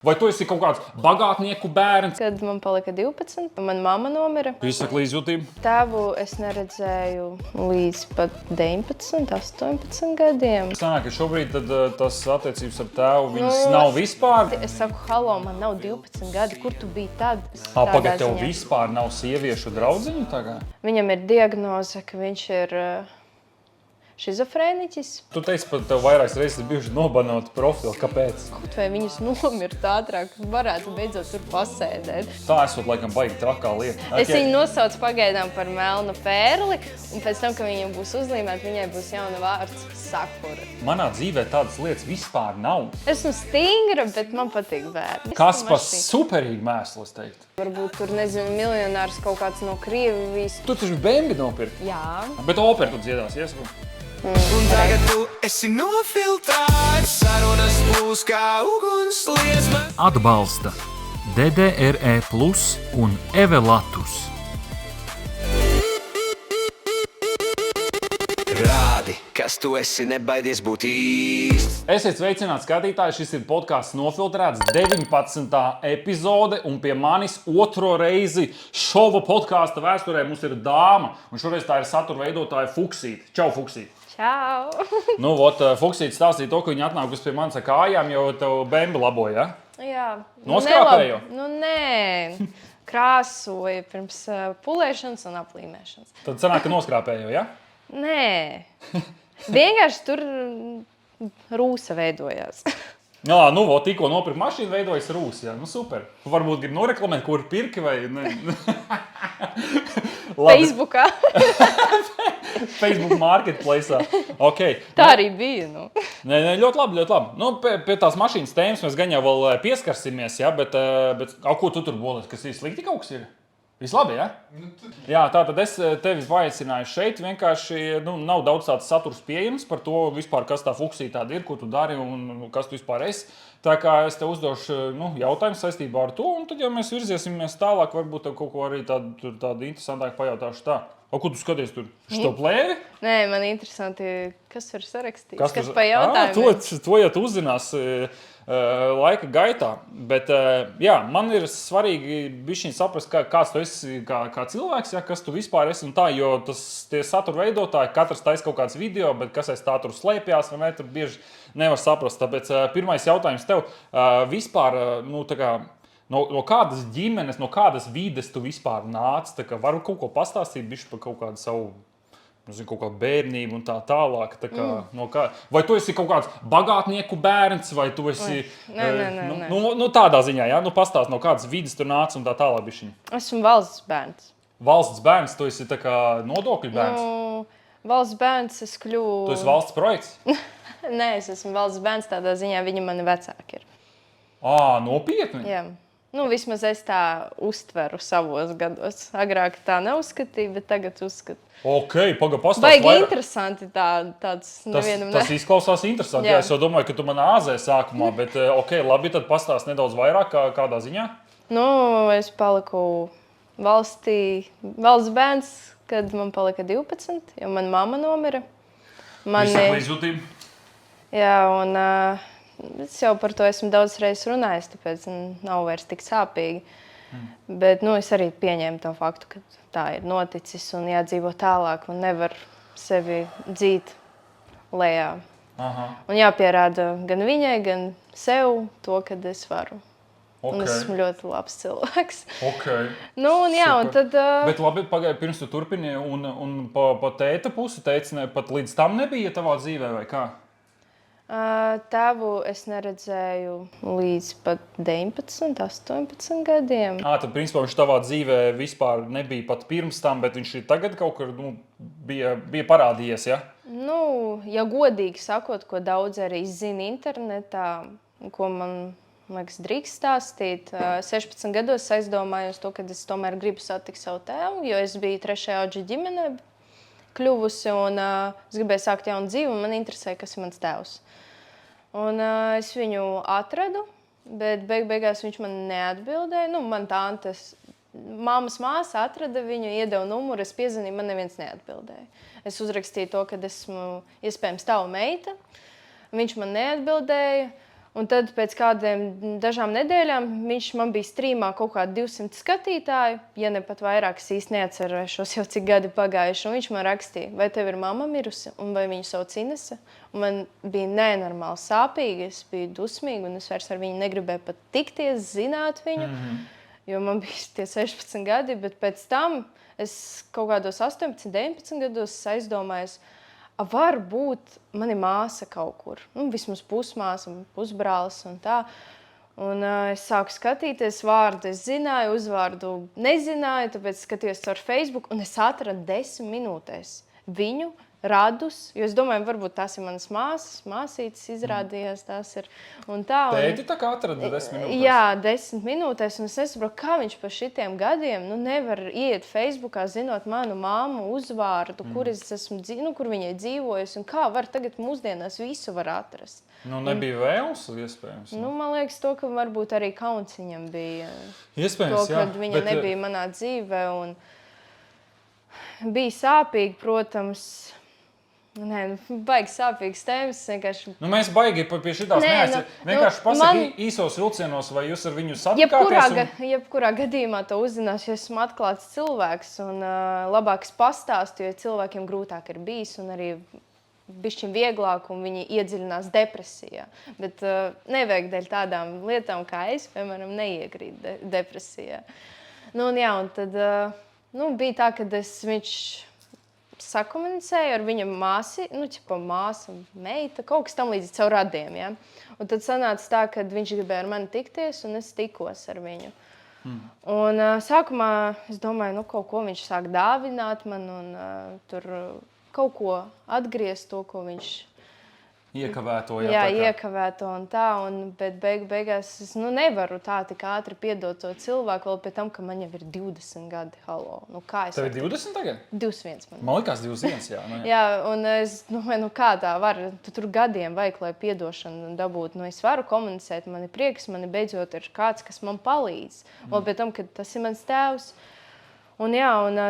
Vai tu esi kaut kāds bagātnieku bērns? Kad man palika 12, mana mamma nomira. Izsaka līdzjūtību. Tēvu es neredzēju līdz pat 19, 18 gadiem. Sanāk, ka šobrīd tas attiecības ar tēvu viņas nav vispār. Es saku, halo, man nav 12 gadi, kur tu biji tad? Pagaid, tev vispār nav sieviešu draudziņu tagad? Viņam ir diagnoze, ka viņš ir šizofrēniķis. Tu teici, pat tev vairākas reizes ir bijuši nobanoti profili. Kāpēc? Kaut vai viņas nomirt ātrāk, varētu beidzot tur pasēdēt. Tā esot laikam baigi trakā lieta. Es viņu nosaucu pagaidām par melnu pērli, un pēc tam, kad viņam būs uzlīmēta, viņai būs jauna vārds Sakura. Manā dzīvē tādas lietas vispār nav. Esmu stingra, bet man patīk bērni. Kas par superīgu mēslu, es teiktu? Varbūt tur, nezinu, miljonārs kaut kāds no Krievijas. Tu taču bembi nopirkt. Jā. Bet operu tu dziedās, iesaku? Un tagad tu esi nofiltrēts, sarunas būs kā ugunsliesma. Atbalsta DDRE Plus un Evelatus. Rādi, kas tu esi, nebaidies būt īsts. Esiet sveicināti skatītāji, šis ir podcasts Nofiltrēts 19. epizode, un pie manis otro reizi šova podkāsta vēsturē mums ir dāma, un šoreiz tā ir satura veidotāja Fuksīte. Čau, Fuksīte! Čau! Nu, Fuksīte stāstīja to, ka viņa atnākusi pie manis ar kājām, jo tev bembi laboja, ja? Jā. Noskrāpējo? Nu, nē. Krāsoja pirms pulēšanas un aplīmēšanas. Tad sanāk, ka noskrāpējo, ja? Nē. Vienkārši tur rūsa veidojās. Jā, nu, tikko nopirkt mašīnu, veidojas rūs, jā, nu super. Tu varbūt gribi noreklamēt, kur pirki vai ne? Facebookā. Facebook marketplace'ā. Okay. Tā arī bija, nu. Nē, ļoti labi, ļoti labi. Nu, pie tās mašīnas tēmas mēs gan jau vēl pieskarsimies, ja, bet ko tu tur bolies, kas ir slikti kaut kas ir? Viss labi, ja? Jā, tātad es tevi paaicināju šeit, vienkārši nav daudz tāds saturs pieejams par to vispār, kas tā Fuksīte tāda ir, ko tu dari un kas tu vispār esi. Tā kā es tev uzdošu jautājumu saistībā ar to, un tad, ja mēs virziesimies tālāk, varbūt tev kaut ko arī tādu interesantāku pajautāšu tā. Ko tu skaties tur? Šo plēvi? Nē, man interesanti, kas tur sarakstīts, kas pa jautājumiem. To jau tu uzzinās laika gaitā, bet jā, man ir svarīgi bišķiņ saprast, kāds tu esi kā cilvēks, ja, kas tu vispār esi un tā, jo tie satura veidotāji, katrs taisa kaut kāds video, bet kas aiz tā tur slēpjās, vai ne, tur bieži nevar saprast. Tāpēc pirmais jautājums tev vispār, no kādas ģimenes, no kādas vides tu vispār nāc? Varu kaut ko pastāstīt bišķi par kaut kādu savu, kaut kādu bērnību un tā tālāk. Vai tu esi kaut kāds bagātnieku bērns, vai tu esi... Nē. Tādā ziņā, ja? Pastāst, no kādas vides tu nāc un tā tālāk bišķiņ. Esmu valsts bērns. Valsts bērns, tu esi tā kā nodokļu bērns? Valsts bērns es kļuvu... Tu esi valsts projekts? Nē, es esmu valsts bērns, tādā ziņā viņi mani vecāki ir. Nopietni? Jā. Vismaz es tā uztveru savos gados. Agrāk tā neuzskatīju, bet tagad uzskatu. Pastāst baigi vairāk. Interesanti tāds nevienam Tas izklausās interesanti. Jā, es jau domāju, ka tu man āzē sākumā, bet labi, tad pastāst nedaudz vairāk, kādā ziņā? Es paliku valsts bērns, kad man palika 12, jo mana mamma nomira. Izsaka līdzjūtību. Jā, un es jau par to esmu daudz reizes runājis, tāpēc nav vairs tik sāpīgi. Bet es arī pieņēmu to faktu, ka tā ir noticis un jādzīvo tālāk un nevar sevi dzīt lejā. Aha. Un jāpierāda gan viņai, gan sev to, kad es varu. Un es esmu ļoti labs cilvēks. Un tad... Bet labi, pagaidi, pirms tu turpini, un pa tēta pusi teici, pat līdz tam nebija tavā dzīvē, vai kā? Tēvu es neredzēju līdz pat 19, 18 gadiem. Tad, principā, viņš tavā dzīvē vispār nebija pat pirms tam, bet viņš ir tagad kaut kur bija parādījies, ja? Ja godīgi sakot, ko daudz arī zina internetā, ko man liekas drīkst stāstīt, 16 gados aizdomājos to, ka es tomēr gribu satikt savu tēvu, jo es biju 3. audža ģimenē kļuvusi un es gribēju sākt jaunu dzīvi un man interesēja, kas ir mans tēvs. Un es viņu atradu, bet beigās viņš man neatbildēja. Man tantes, mammas māsa atrada viņu, iedeva numuru, es piezvanīju, man neviens neatbildēja. Es uzrakstīju to, ka esmu iespējams tava meita. Viņš man neatbildēja. Un tad pēc kādiem dažām nedēļām viņš man bija streamā kaut kādi 200 skatītāji, ja ne pat vairāk, es īsti neatcerēšos jau cik gadi pagājuši. Un viņš man rakstīja, vai tev ir mamma mirusi un vai viņu sauc Inese. Un man bija nenormāli sāpīgi, es biju dusmīga un es vairs ar viņu negribēju pat tikties, zināt viņu, jo man bija tie 16 gadi, bet pēc tam es kaut kādos 18, 19 gados aizdomājos, varbūt mani māsa kaut kur, vismaz pusmāsa, pusbrālis un tā. Un es sāku skatīties vārdu, es zināju, uzvārdu nezināju, tāpēc skatījos caur Facebook un es atradu 10 minūtēs viņu radus, jo es domāju, varbūt tās ir manas māsas, māsītes izrādījās, tās ir un tā. Tēti tā kā atrada 10 minūtēs? Jā, 10 minūtēs, un es nesaprotu, kā viņš pa šitiem gadiem, nevar iet Facebookā, zinot manu māmu uzvārdu, kur es esmu, kur viņai dzīvojusi, un kā var tagad mūsdienās visu var atrast. Nebija vēls, iespējams. Man liekas to, ka varbūt arī kauns viņam bija. Iespējams, to, kad viņa nebija manā dzīvē, un bija sāpīgi, protams. Baigi sāpīgs tēmas. Vienkārši... mēs baigi pie šitās vienkārši pasaki īsos vilcienos, vai jūs ar viņu satikāties? Jebkurā gadījumā to uzzinās, jo esmu atklāts cilvēks un labāk es pastāstu, jo cilvēkiem grūtāk ir bijis un arī bišķiņ vieglāk un viņi iedziļinās depresijā. Bet nevajag dēļ tādām lietām, kā es, piemēram, neiekrīt depresijā. Un tad bija tā, ka viņš sakomunicēju ar viņa māsi, māsa, meita, kaut kas tam līdzi caur radiem, ja? Un tad sanāca tā, ka viņš gribēja ar mani tikties, un es tikos ar viņu. Un sākumā es domāju, kaut ko viņš sāk dāvināt man, un tur kaut ko atgriezt to, ko viņš... Iekavēto, iekavēto un tā, bet beigās es nevaru tā tik ātri piedot to cilvēku, vēl pie tam, ka man jau ir 20 gadi, halo. Tev ir 20 tagad? 21 man. Man likās 21, jā. Jā, un es domāju, kā tā var, tu tur gadiem vajag, lai piedošanu dabūtu. Es varu komunicēt, man ir prieks, man ir beidzot ir kāds, kas man palīdz. Vēl pie tam, ka tas ir mans tēvs. Un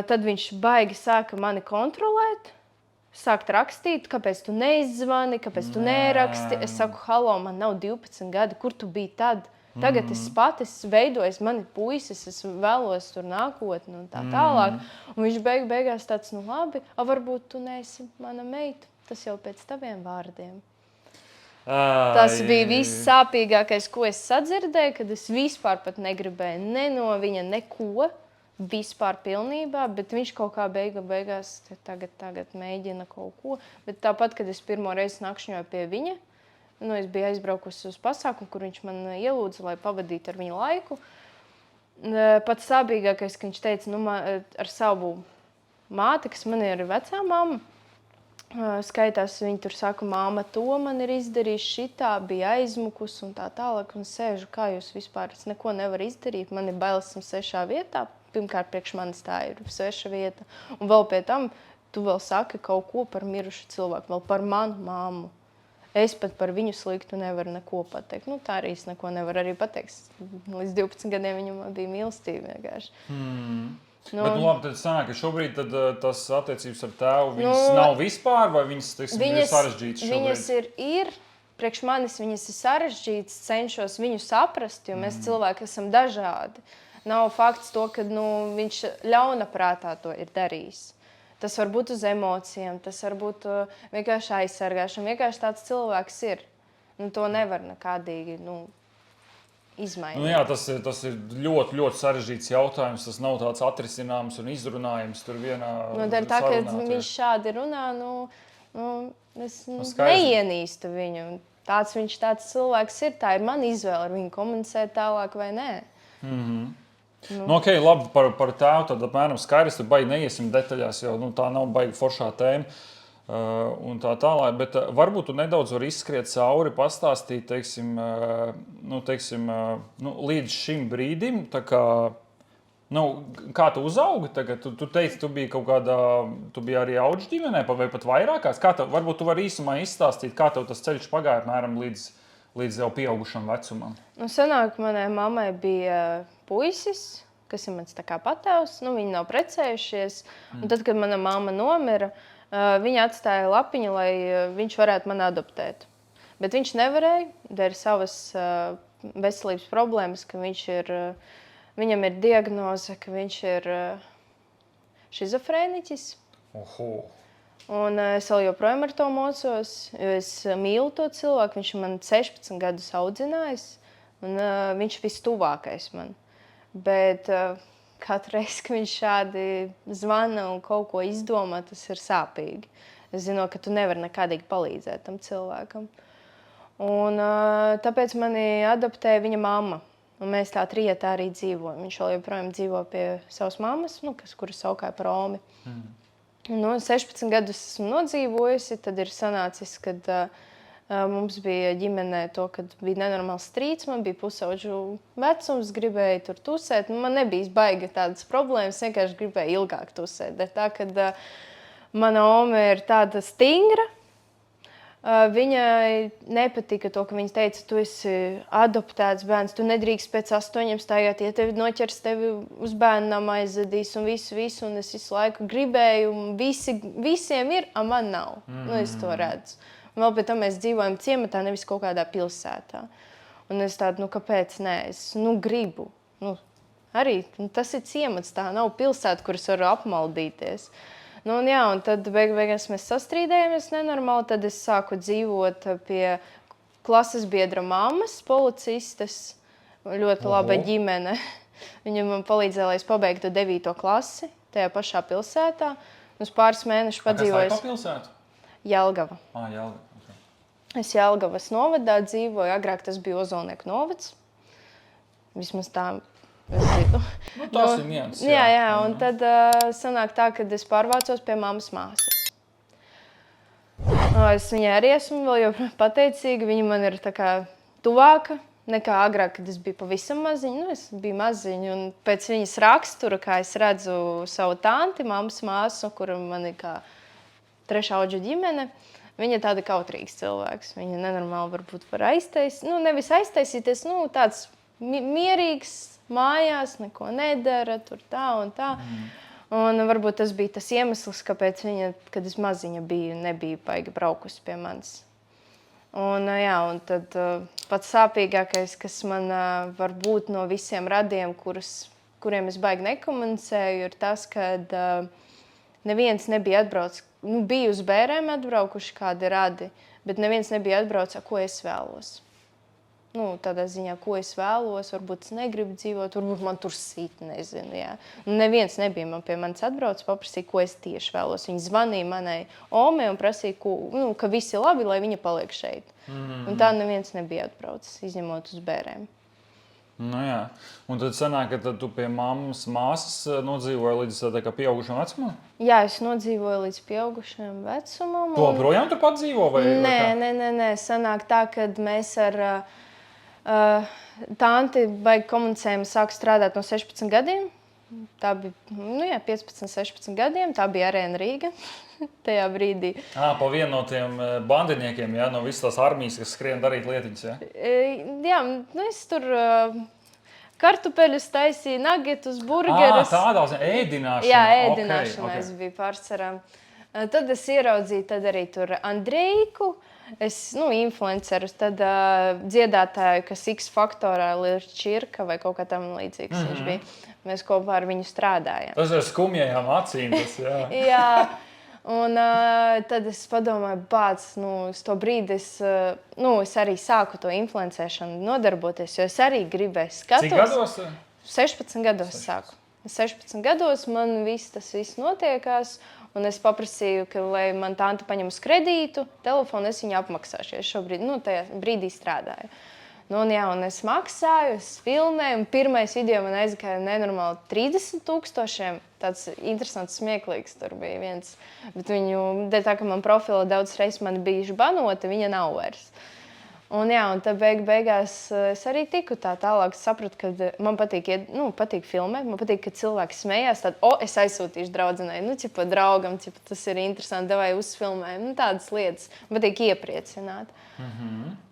tad viņš baigi sāka mani kontrolēt. Sākt rakstīt, kāpēc tu neizvani, kāpēc tu neraksti. Es saku, halo, man nav 12 gadi, kur tu biji tad? Tagad es pati veidoju, mani puisis, es vēlos tur nākotni un tā tālāk. Un viņš beigās tāds, labi, varbūt tu neesi mana meita. Tas jau pēc taviem vārdiem. Tas bija viss sāpīgākais, ko es sadzirdēju, kad es vispār pat negribēju ne no viņa neko. Vispār pilnībā, bet viņš kaut kā beigās tagad mēģina kaut ko. Bet tāpat, kad es pirmo reizi nakšņoju pie viņa, es biju aizbraukusi uz pasākumu, kur viņš man ielūdza, lai pavadītu ar viņu laiku. Pats sāpīgākais, ka viņš teica, ar savu māti, kas man ir vecā mamma, skaitās, viņi tur saka, māma to man ir izdarījis šitā, bija aizmukus un tā tālāk, un sēžu, kā jūs vispār, es neko nevaru izdarīt, man ir bailes svešā vietā. Pirmkārt, priekš manis tā ir sveša vieta. Un vēl pie tam, tu vēl saki kaut ko par mirušu cilvēku, vēl par manu māmu. Es pat par viņu sliktu nevaru neko pateikt. Tā arī es neko nevaru arī pateikt. Līdz 12 gadiem viņam bija mīlestība vienkārši. Bet labi, tad sanāk, ka šobrīd tas attiecības ar tēvu, viņas nav vispār, vai viņas, ir sarežģītas šobrīd? Viņas ir, priekš manis viņas ir sarežģītas, cenšos viņu saprast, jo mēs cilvēki esam dažādi. Nav fakts to, ka viņš ļaunaprātā to ir darījis. Tas var būt uz emocijām, tas var būt vienkārši aizsargāšana. Vienkārši tāds cilvēks ir. To nevar nekādīgi izmainīt. Jā, tas ir ļoti, ļoti sarežģīts jautājums. Tas nav tāds atrisināms un izrunājums tur vienā dēļ tā, ka viņš šādi runā, es neienīstu viņu. Tāds cilvēks ir. Tā ir mana izvēle ar viņu komunicēt tālāk vai nē. Okay, labi, par tēvu tad apmēram skaidrs, tad baigi neiesim detaļās, jo tā nav baigi foršā tēma un tā tālāk, bet varbūt tu nedaudz var izskriet cauri, pastāstīt, līdz šim brīdim, tā kā, kā tu uzaugi tagad, tu teici, tu biji arī audžu ģimenē, vai pat vairākās, varbūt tu vari īsumā izstāstīt, kā tev tas ceļš pagāja apmēram līdz jau pieaugušam vecumam? Sanāk, manai mammai bija puisis, kas ir mans tā kā patēvs. Viņi nav precējušies. Un tad, kad mana mamma nomira, viņa atstāja lapiņu, lai viņš varētu mani adoptēt. Bet viņš nevarēja, dēļ savas veselības problēmas, ka viņam ir diagnoze, ka viņš ir šizofrēniķis. Un es vēl joprojām ar to mocos, jo es mīlu to cilvēku. Viņš man 16 gadus audzinājis, un viņš vistuvākais man. Bet katru reizi, kad viņš šādi zvana un kaut ko izdomā, tas ir sāpīgi. Es zinu, ka tu nevari nekādīgi palīdzēt tam cilvēkam. Un tāpēc mani adoptēja viņa mamma. Un mēs tā trietā arī dzīvojam. Viņš vēl joprojām dzīvo pie savas mammas, kura saukāja par Omi. 16 gadus esmu nodzīvojusi, tad ir sanācis, kad mums bija ģimenē to, kad bija nenormāls strīds, man bija pusauģu vecums, gribēju tur tusēt. Man nebija baigi tādas problēmas, vienkārši gribēju ilgāk tusēt. Bet tā, kad mana Ome ir tāda stingra, viņai nepatika to, ka viņa teica, tu esi adoptēts bērns, tu nedrīkst pēc 8 staigāt, ja tevi noķers, tevi uz bērnam aizvedīs un visu. Un es visu laiku gribēju, un visiem ir, a man nav. Es to redzu. Un vēl pēc tam mēs dzīvojam ciematā, nevis kaut kādā pilsētā. Un es tādu, kāpēc nē, es gribu. Arī tas ir ciemats, tā nav pilsēta, kuras varu apmaldīties. Un tad beigās mēs sastrīdējāmies nenormāli, tad es sāku dzīvot pie klases biedra mammas, policistes, ļoti laba ģimene. Viņa man palīdzēja, lai es pabeigtu 9. klasi tajā pašā pilsētā. Uz pāris mēnešus padzīvoju. Kas tā pilsētu? Jelgava. Jelgava. Okay. Es Jelgavas novadā dzīvoju, agrāk tas bija Ozolnieku novads. Vismaz tā. Tas ir nians. Jā, un tad sanāk tā, kad es pārvācos pie mammas māsas. Es viņai arī esmu vēl joprojām pateicīga. Viņa man ir tā kā tuvāka nekā agrāk, kad es biju pavisam maziņa. Es biju maziņa, un pēc viņas rakstura, kā es redzu savu tanti, mammas māsu, kura man ir kā 3. audžu ģimene, viņa ir tāda kautrīgs cilvēks. Viņa nenormāli varbūt var aiztaisīt, nevis aiztaisīties, tāds mierīgs, mājās, neko nedara, tur tā un tā. Un varbūt tas bija tas iemesls, kāpēc viņa, kad es maziņa biju, nebija baigi braukusi pie manis. Un tad pats sāpīgākais, kas man var būt no visiem radiem, kuriem es baigi nekomunicēju, ir tas, kad neviens nebija atbraucis. Bija uz bērēm atbraukuši kādi radi, bet neviens nebija atbraucis, ko es vēlos. Tādā ziņā, ko es vēlos, varbūt es negribu dzīvot, varbūt man tur sit, nezinu, jā. Neviens nebija man pie manis atbraucis, paprasīja, ko es tieši vēlos. Viņi zvanīja manai Omei un prasīja, ka viss ir labi, lai viņa paliek šeit. Un tā neviens nebija atbraucis, izņemot uz bērēm. Jā. Un tad sanāk, ka tu pie mammas māsas nodzīvoji līdz pieaugušam vecumam? Jā, es nodzīvoju līdz pieaugušam vecumam. Tu joprojām turpat dzīvo? Nē. Sanāk tā, kad mēs ar tanti baigi komunicējam, sāku strādāt no 16 gadiem. Tā bija 15, 16 gadiem. Tā bija Arēna Rīga tajā brīdī. Pa vienu no tiem bandiniekiem, no visas tās armijas, kas skrien darīt lietiņas, Jā, es tur kartupeļus taisīju, nagetus, burgerus. Tādā ēdināšanā. Jā, ēdināšanā es biju pārsvarā. Tad es ieraudzīju arī tur Andrejku, influencerus, tad dziedātāju, kas X faktorā ir Čirka vai kaut kā tam līdzīgs viņš bija. Mēs kopā ar viņu strādājām. Tas ir skumjajām acīm, tas, jā. Jā, un tad es padomāju, uz to brīdi es arī sāku to influencēšanu nodarboties, jo es arī gribēju skatos. Cik gados? 16 gados sāku. 16 gados man tas viss notiekās, un es paprasīju, lai man tanti paņem uz kredītu, telefonu es viņu apmaksāšu, jo es šobrīd, tajā brīdī strādāju. Un es maksāju, es filmēju, un pirmais video man aizgāja nenormāli 30,000. Tāds interesants, smieklīgs tur bija viens. Bet dēļ tā, ka man profilā daudz reizes man bijuši banoti, viņa nav vairs. Un tad beigās es arī tiku tālāk. Es sapratu, ka man patīk filmēt, man patīk, ka cilvēki smējās. Tad, es aizsūtīšu draudzenei, draugam, tas ir interesanti, davai uzfilmējumu, tādas lietas. Man patīk iepriecināt.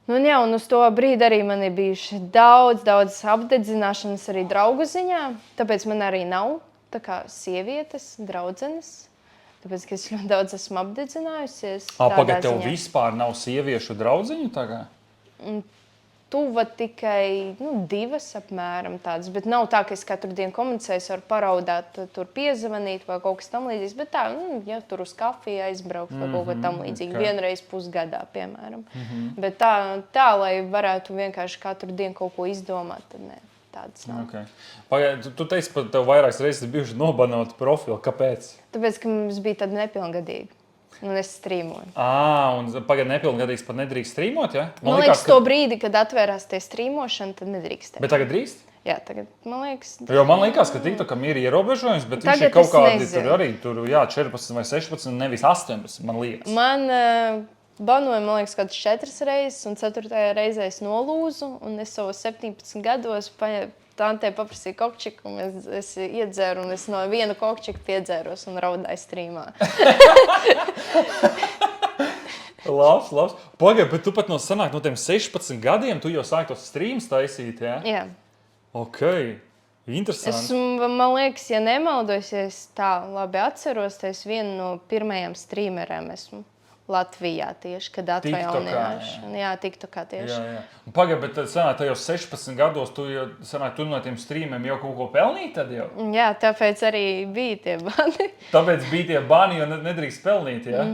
Un uz to brīdi arī man ir bijuši daudz apdedzināšanas arī draugu ziņā. Tāpēc man arī nav tā kā sievietes, draudzenes. Tāpēc, ka es ļoti daudz esmu apdedzinājusies. Pagaid, tev vispār nav sieviešu draudziņu tagad? Tuva tikai 2 apmēram tādas, bet nav tā, ka es katru dienu komunicēju, varu paraudāt, tur piezvanīt vai kaut kas tam līdzīgs, bet tā, ja tur uz kafiju aizbraukt vai kaut ko tam līdzīgi, vienreiz pusgadā, piemēram. Bet tā, lai varētu vienkārši katru dienu kaut ko izdomāt, tad ne, tādas nav. Okay. Pagaid, tu teici, ka tev vairākas reizes bijuši nobanot profilu, kāpēc? Tāpēc, ka mums bija tāda nepilngadīga. Un es strīmoju. Un pagaid, nepilngadīgs pat nedrīkst strīmot, ja? Man liekas, to brīdi, kad atvērās tie strīmošana, tad nedrīkst. Bet tagad drīkst? Jā, tagad, man liekas... Jo man liekas, ka TikTokam ir ierobežojums, bet viņš ir kaut kādi tur arī, 14 vai 16, nevis 18, man liekas. Man banoja, man liekas, kāds 4 reizes, un 4. reizē es nolūzu, un es savos 17 gados Tantē paprasīja kokčiku, un es iedzēru, un es no viena kokčika piedzēros un raudāju strīmā. Labs. Pagaid, bet tu pat no tiem 16 gadiem, tu jau sāki tos strīmus taisīt, jā? Jā. Ok, interesanti. Man liekas, ja nemaldos, ja es tā labi atceros, tad es viena no pirmajām strīmerēm esmu. Latvijā tieši, kad atvainojās. Jā, TikTokā tieši. Jā. Pagaid, bet tajos 16 gados tu no tiem strīmiem jau kaut ko pelnīji tad jau? Jā, tāpēc arī bija tie bani. Tāpēc bija tie bani, jo nedrīkst pelnīt, jā?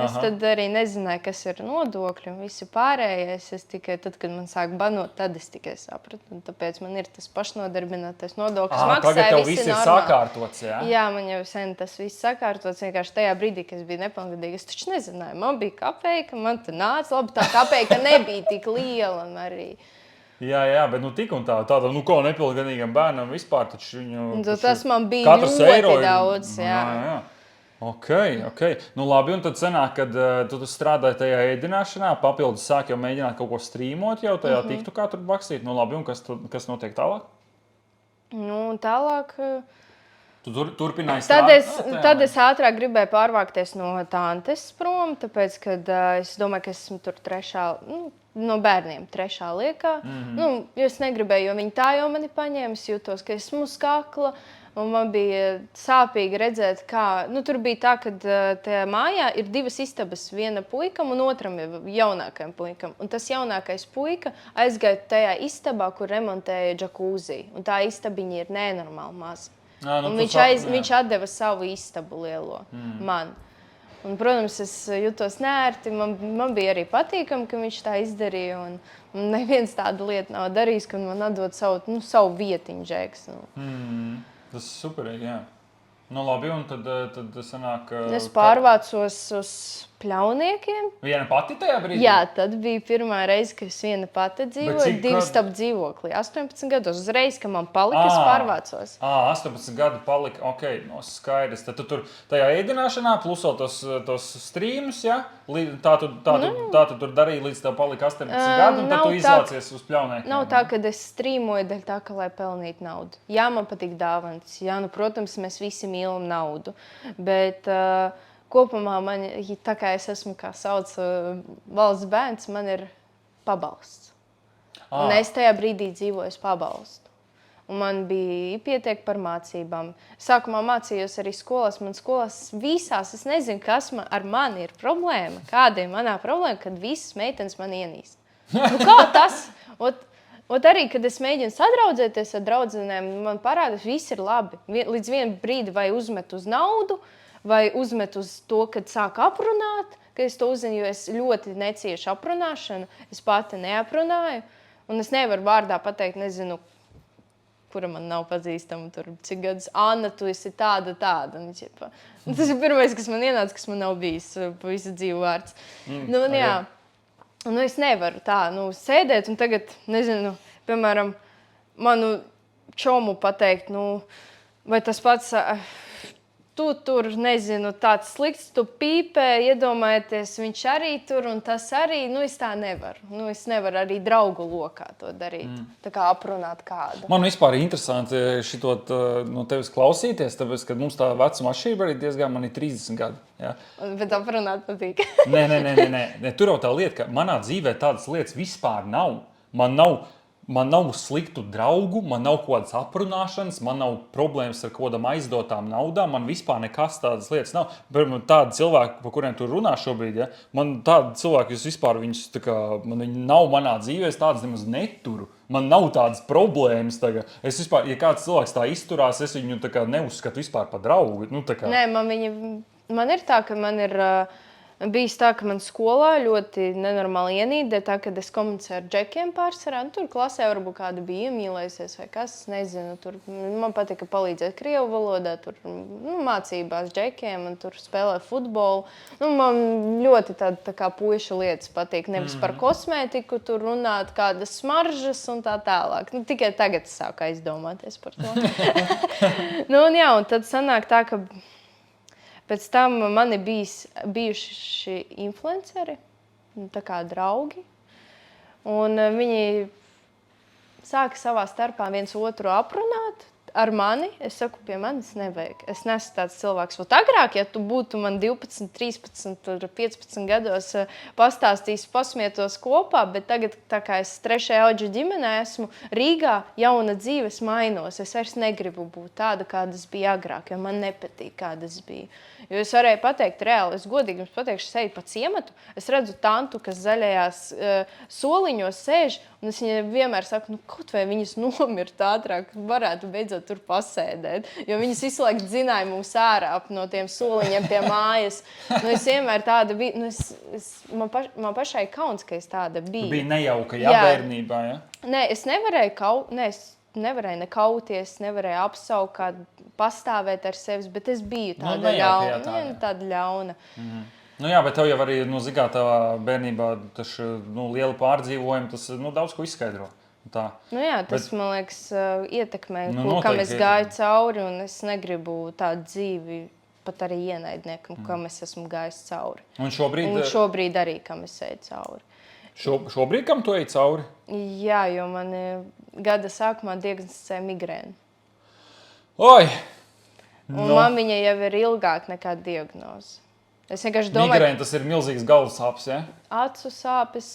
Es tad arī nezināju, kas ir nodokļi un visi pārējais. Es tikai tad, kad man sāk banot, tad es tikai sapratu. Un tāpēc man ir tas pašnodarbinātais nodoklis maksāja, tagad tev viss ir sakārtots, jā? Jā, man jau sen tas viss sakārtots. Vienkārši tajā brīdī, kad es biju nepilngadīga, es taču nezināju. Man bija kapēka, man te nāca labi, tā kapēka nebija tik liela arī. Jā, bet tik un tāda, ko nepilngadīgam bērnam vispār, taču viņu... Tas man bija ļoti daudz, jā. Ok. Labi, un tad sanāk, kad tu strādāji tajā ēdināšanā, papildus sāk jau mēģināt kaut ko strīmot jau tajā TikTokā tur bakstīt. Labi, un kas notiek tālāk? Tālāk... Tu turpināji strādāt? Tad es ātrāk gribēju pārvākties no tantes prom, tāpēc, kad es domāju, ka esmu tur no bērniem 3. liekā. Jo es negribēju, jo viņi tā jau mani paņēma, es jūtos, ka esmu uz kakla, un man bija sāpīgi redzēt, kā... tur bija tā, ka tajā mājā ir 2 istabas, viena puikam un otram jaunākajam puikam. Un tas jaunākais puika aizgāja tajā istabā, kur remontēja džakūzī. Un tā istabiņa ir nenormāli maza. Viņš atdeva savu istabu lielo man. Un, protams, es jutos neērti. Man bija arī patīkami, ka viņš tā izdarīja. Un neviens tādu lietu nav darījis, ka man atdod savu vietiņu džeks. Tas superīgi, jā. Labi, un tad sanāk... Es pārvācos uz Pļauniekiem. Viena pati tajā brīdī? Jā, tad bija pirmā reize, kad es viena pati dzīvoju, 2 stāv dzīvoklī. 18 gados. Uzreiz, kad man palika, es pārvācos. 18 gadu palika, ok, skaidrs. Tad tu tur tajā ēdināšanā plusot tos strīmus, jā? Tā tu tur darīji līdz tev palika 18 gadu, un tad tu izvācies uz Pļauniekiem. Nav tā, ka es strīmoju dēļ tā, ka lai pelnītu naudu. Jā, man patīk dāvanas. Jā, protams, mēs visi mīlam naudu. Bet... kopumā man, tā kā es esmu, kā sauc, valsts bērns, man ir pabalsts. Un es tajā brīdī dzīvoju uz pabalstu. Un man bija pietiek par mācībām. Sākumā mācījos arī skolās. Man skolās visās, es nezinu, kas ar mani ir problēma. Kāda ir manā problēma, kad visas meitenes man ienīst. Kā tas? Ot arī, kad es mēģinu sadraudzēties ar draudzenēm, man parāda, ka viss ir labi. Līdz vienam brīdi vai uzmet uz naudu, vai uzmet uz to, kad sāk aprunāt, ka es to uzzinu, jo es ļoti neciešu aprunāšanu, es pati neaprunāju, un es nevaru vārdā pateikt, nezinu, kura man nav pazīstama, tur, cik gadus, Anna, tu esi tāda. Tas ir pirmais, kas man ienāca, kas man nav bijis pa visu dzīvu vārds. Es nevaru tā, sēdēt, un tagad, nezinu, piemēram, manu čomu pateikt, vai tas pats... Tu tur, nezinu, tāds slikts, tu pīpē, iedomājieties, viņš arī tur un tas arī, es tā nevaru. Es nevaru arī draugu lokā to darīt, tā kā aprunāt kādu. Man vispār ir interesanti šitot no tevis klausīties, tāpēc, ka mums tā vecuma atšķirība arī diezgan, man ir 30 gadi. Ja? Bet aprunāt patīk. Nē, tur jau tā lieta, ka manā dzīvē tādas lietas vispār nav. Man nav Man nav sliktu draugu, man nav kaut kādas aprunāšanas, man nav problēmas ar kaut kādām aizdotām naudām. Man vispār nekas tādas lietas nav. Tādi cilvēki, par kuriem tu runā šobrīd, ja, man tādi cilvēki, es vispār viņus, viņi nav manā dzīvē, es tādas nemaz neturu. Man nav tādas problēmas. Es vispār, ja kāds cilvēks tā izturās, es viņu neuzskatu vispār par draugu. Nē, man ir tā, ka man ir... Bijis tā, ka man skolā ļoti nenormāli ienīdē, tā, kad es komunicēju ar džekiem pārsvarā. Tur klasē varbūt kāda bija iemīlējusies vai kas, nezinu. Tur man patika palīdzēt krievu valodā, tur mācībās džekiem un tur spēlē futbolu. Man ļoti tā kā puišu lietas patīk. Nevis par kosmētiku tur runāt, kādas smaržas un tā tālāk. Tikai tagad es sāku aizdomāties par to. Un tad sanāk tā, ka... Pēc tam man ir bijuši influenceri, tā kā draugi, un viņi sāka savā starpā viens otru aprunāt ar mani. Es saku, pie manis nevajag. Es neesmu tāds cilvēks. Ot agrāk, ja tu būtu man 12, 13, 15 gados pastāstījis, pasmietos kopā, bet tagad, tā kā es 3. audžu ģimenē esmu Rīgā, jauna dzīves mainos. Es vairs negribu būt tāda, kādas bija agrāk, jo man nepatīk, kādas bija. Jo es varēju pateikt reāli, es godīgi jums pateikšu, es eju pa ciematu, es redzu tantu, kas zaļajās soliņos sēž, un es viņai vienmēr saku, kaut vai viņas nomirt ātrāk, varētu beidzot tur pasēdēt, jo viņas visu laiku dzināja mums ārā no tiem soliņiem pie mājas. Es vienmēr tāda biju, man pašai kauns, ka es tāda biju. Bija nejauka, bērnībā, ja? Nē, es nevarēju nekauties, nevarēju apsaukāt, pastāvēt ar sevis, bet es biju tāda ļauna. Bet tev jau arī, tavā bērnībā liela pārdzīvojuma, tas daudz ko izskaidro. Tā. Tas, man liekas, ietekmē, kam es gāju cauri, un es negribu tādu dzīvi pat arī ienaidniekam, kam es esmu gājis cauri. Un šobrīd arī, kam es eju cauri. Šobrīd, kam tu ej cauri? Jā, jo man gada sākumā diagnosticēja migrēnu. Oi! Un mammiņa jau ir ilgāk nekā diagnoze. Es vienkārši domāju, migrēna, tas ir milzīgs galvas sāpes, ja? Acu sāpes,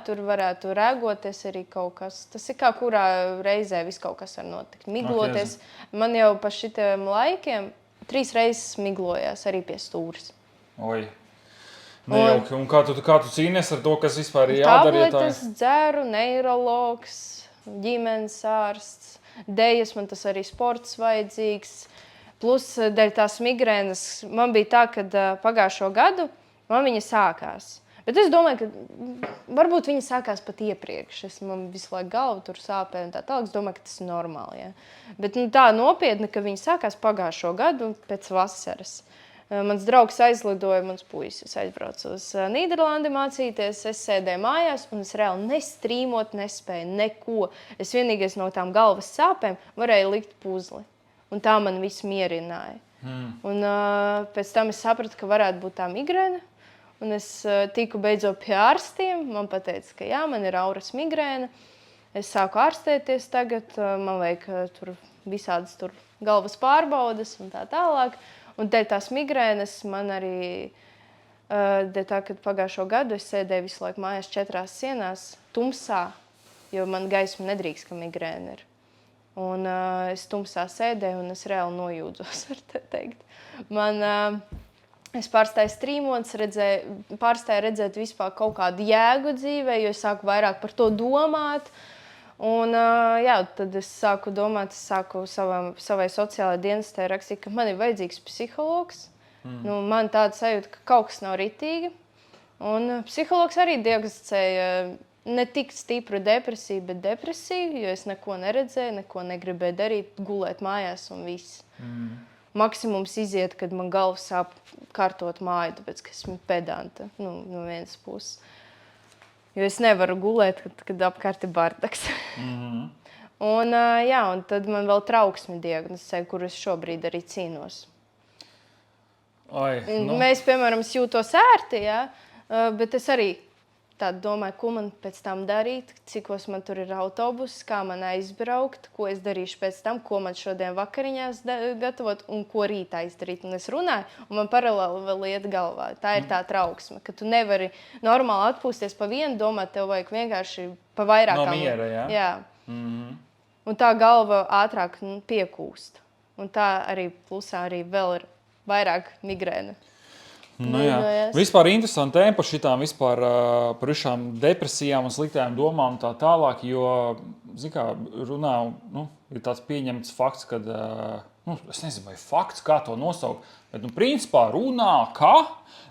tur varētu rēgoties arī kaut kas. Tas ir kā kurā reizē viss kaut kas var notikt. Migloties. Man jau pa šitiem laikiem 3 reizes miglojās arī pie stūres. Oi! Nejauki. Un kā tu cīnies ar to, kas vispār ir jādara? Tabletes dzeru, neirologs, ģimenes ārsts, dejas, man tas arī sports vajadzīgs. Plus, dēļ tās migrēnas, man bija tā, ka pagājušo gadu man viņa sākās. Bet es domāju, ka varbūt viņa sākās pat iepriekš. Man visu laiku galva tur sāpē un tā tālāk. Es domāju, ka tas ir normāli. Ja? Bet tā nopietni, ka viņa sākās pagājušo gadu pēc vasaras. Mans draugs aizlidoja, mans puisis aizbrauca uz Nīderlandi mācīties. Es sēdēju mājās un es reāli nestrīmot nespēju neko. Es vienīgais no tām galvas sāpēm varēju likt puzli. Un tā man viss mierināja. Un pēc tam es sapratu, ka varētu būt tā migrēna. Un es tiku beidzot pie ārstiem. Man pateica, ka jā, man ir auras migrēna. Es sāku ārstēties tagad. Man vajag tur visādas tur galvas pārbaudes un tā tālāk. Un dēļ tās migrēnas man arī, dēļ tā, kad pagājušo gadu es sēdēju visu laiku mājās 4 sienās tumsā, jo man gaisma nedrīkst, ka migrēna ir. Un es tumsā sēdēju un es reāli nojūdzos, var te teikt. Es pārstāju strīmot, pārstāju redzēt vispār kaut kādu jēgu dzīvē, jo es sāku vairāk par to domāt. Un tad es sāku domāt, savai sociālajai dienestē rakstīt, ka man ir vajadzīgs psihologs. Man tāda sajūta, ka kaut kas nav ritīgi. Un psihologs arī diagnosticēja ne tik stipru depresiju, bet depresiju, jo es neko neredzēju, neko negribēju darīt, gulēt mājās un viss. Maksimums iziet, kad man galva sāp kārtot māju, tāpēc, ka esmu pedanta, no vienas puses. Jo es nevaru gulēt, kad apkārt ir bardaks. Un tad man vēl trauksmi diagnosticēja, kuru es šobrīd arī cīnos. Mēs, piemēram, jūtos ērti, bet es arī tāda domāju, ko man pēc tam darīt, cikos man tur ir autobuss, kā man aizbraukt, ko es darīšu pēc tam, ko man šodien vakariņās gatavot un ko rītā izdarīt. Un es runāju, un man paralēli vēl iet galvā. Tā ir tā trauksme, ka tu nevari normāli atpūsties pa vienu, domāt, tev vajag vienkārši pa vairākām. No miera, jā? Jā. Un tā galva ātrāk piekūst. Un tā arī plusā arī vēl ir vairāk migrēna. Vispār interesanti tēma par šitām vispār par šām depresijām un sliktajām domām un tā tālāk, jo, zin kā, runā, ir tāds pieņemts fakts, kad, es nezinu, vai fakts, kā to nosaukt, bet, principā runā, ka,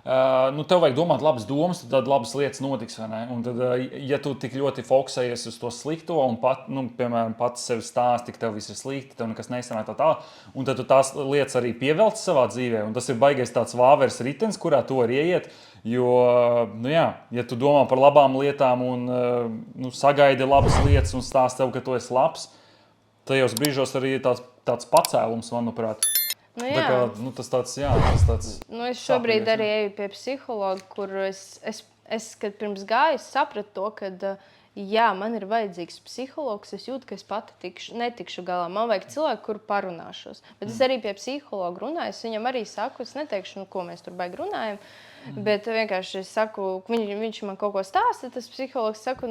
tev vajag domāt labas domas, tad labas lietas notiks, vai ne? Un tad, ja tu tik ļoti fokusējies uz to slikto un piemēram, pats sevi stāsti, ka tev viss ir slikti, tev nekas nesanāk tā, un tad tu tās lietas arī pievelc savā dzīvē, un tas ir baigais tāds vāveres ritens, kurā tu vari ieiet, jo, ja tu domā par labām lietām un sagaidi labas lietas un stāsti tev, ka tu esi labs, tajos brīžos arī ir tāds pacēlums, manuprāt. Tas tāds. Es šobrīd arī eju pie psihologa, kur es kad pirms gāju, sapratu to, ka, man ir vajadzīgs psihologs, es jūtu, ka es pati netikšu galā. Man vajag cilvēku, kur parunāšos. Bet es arī pie psihologa runāju, es viņam arī saku, es neteikšu, ko mēs tur baigi runājam, bet vienkārši es saku, viņš man kaut ko stāsta, tas psihologs saka,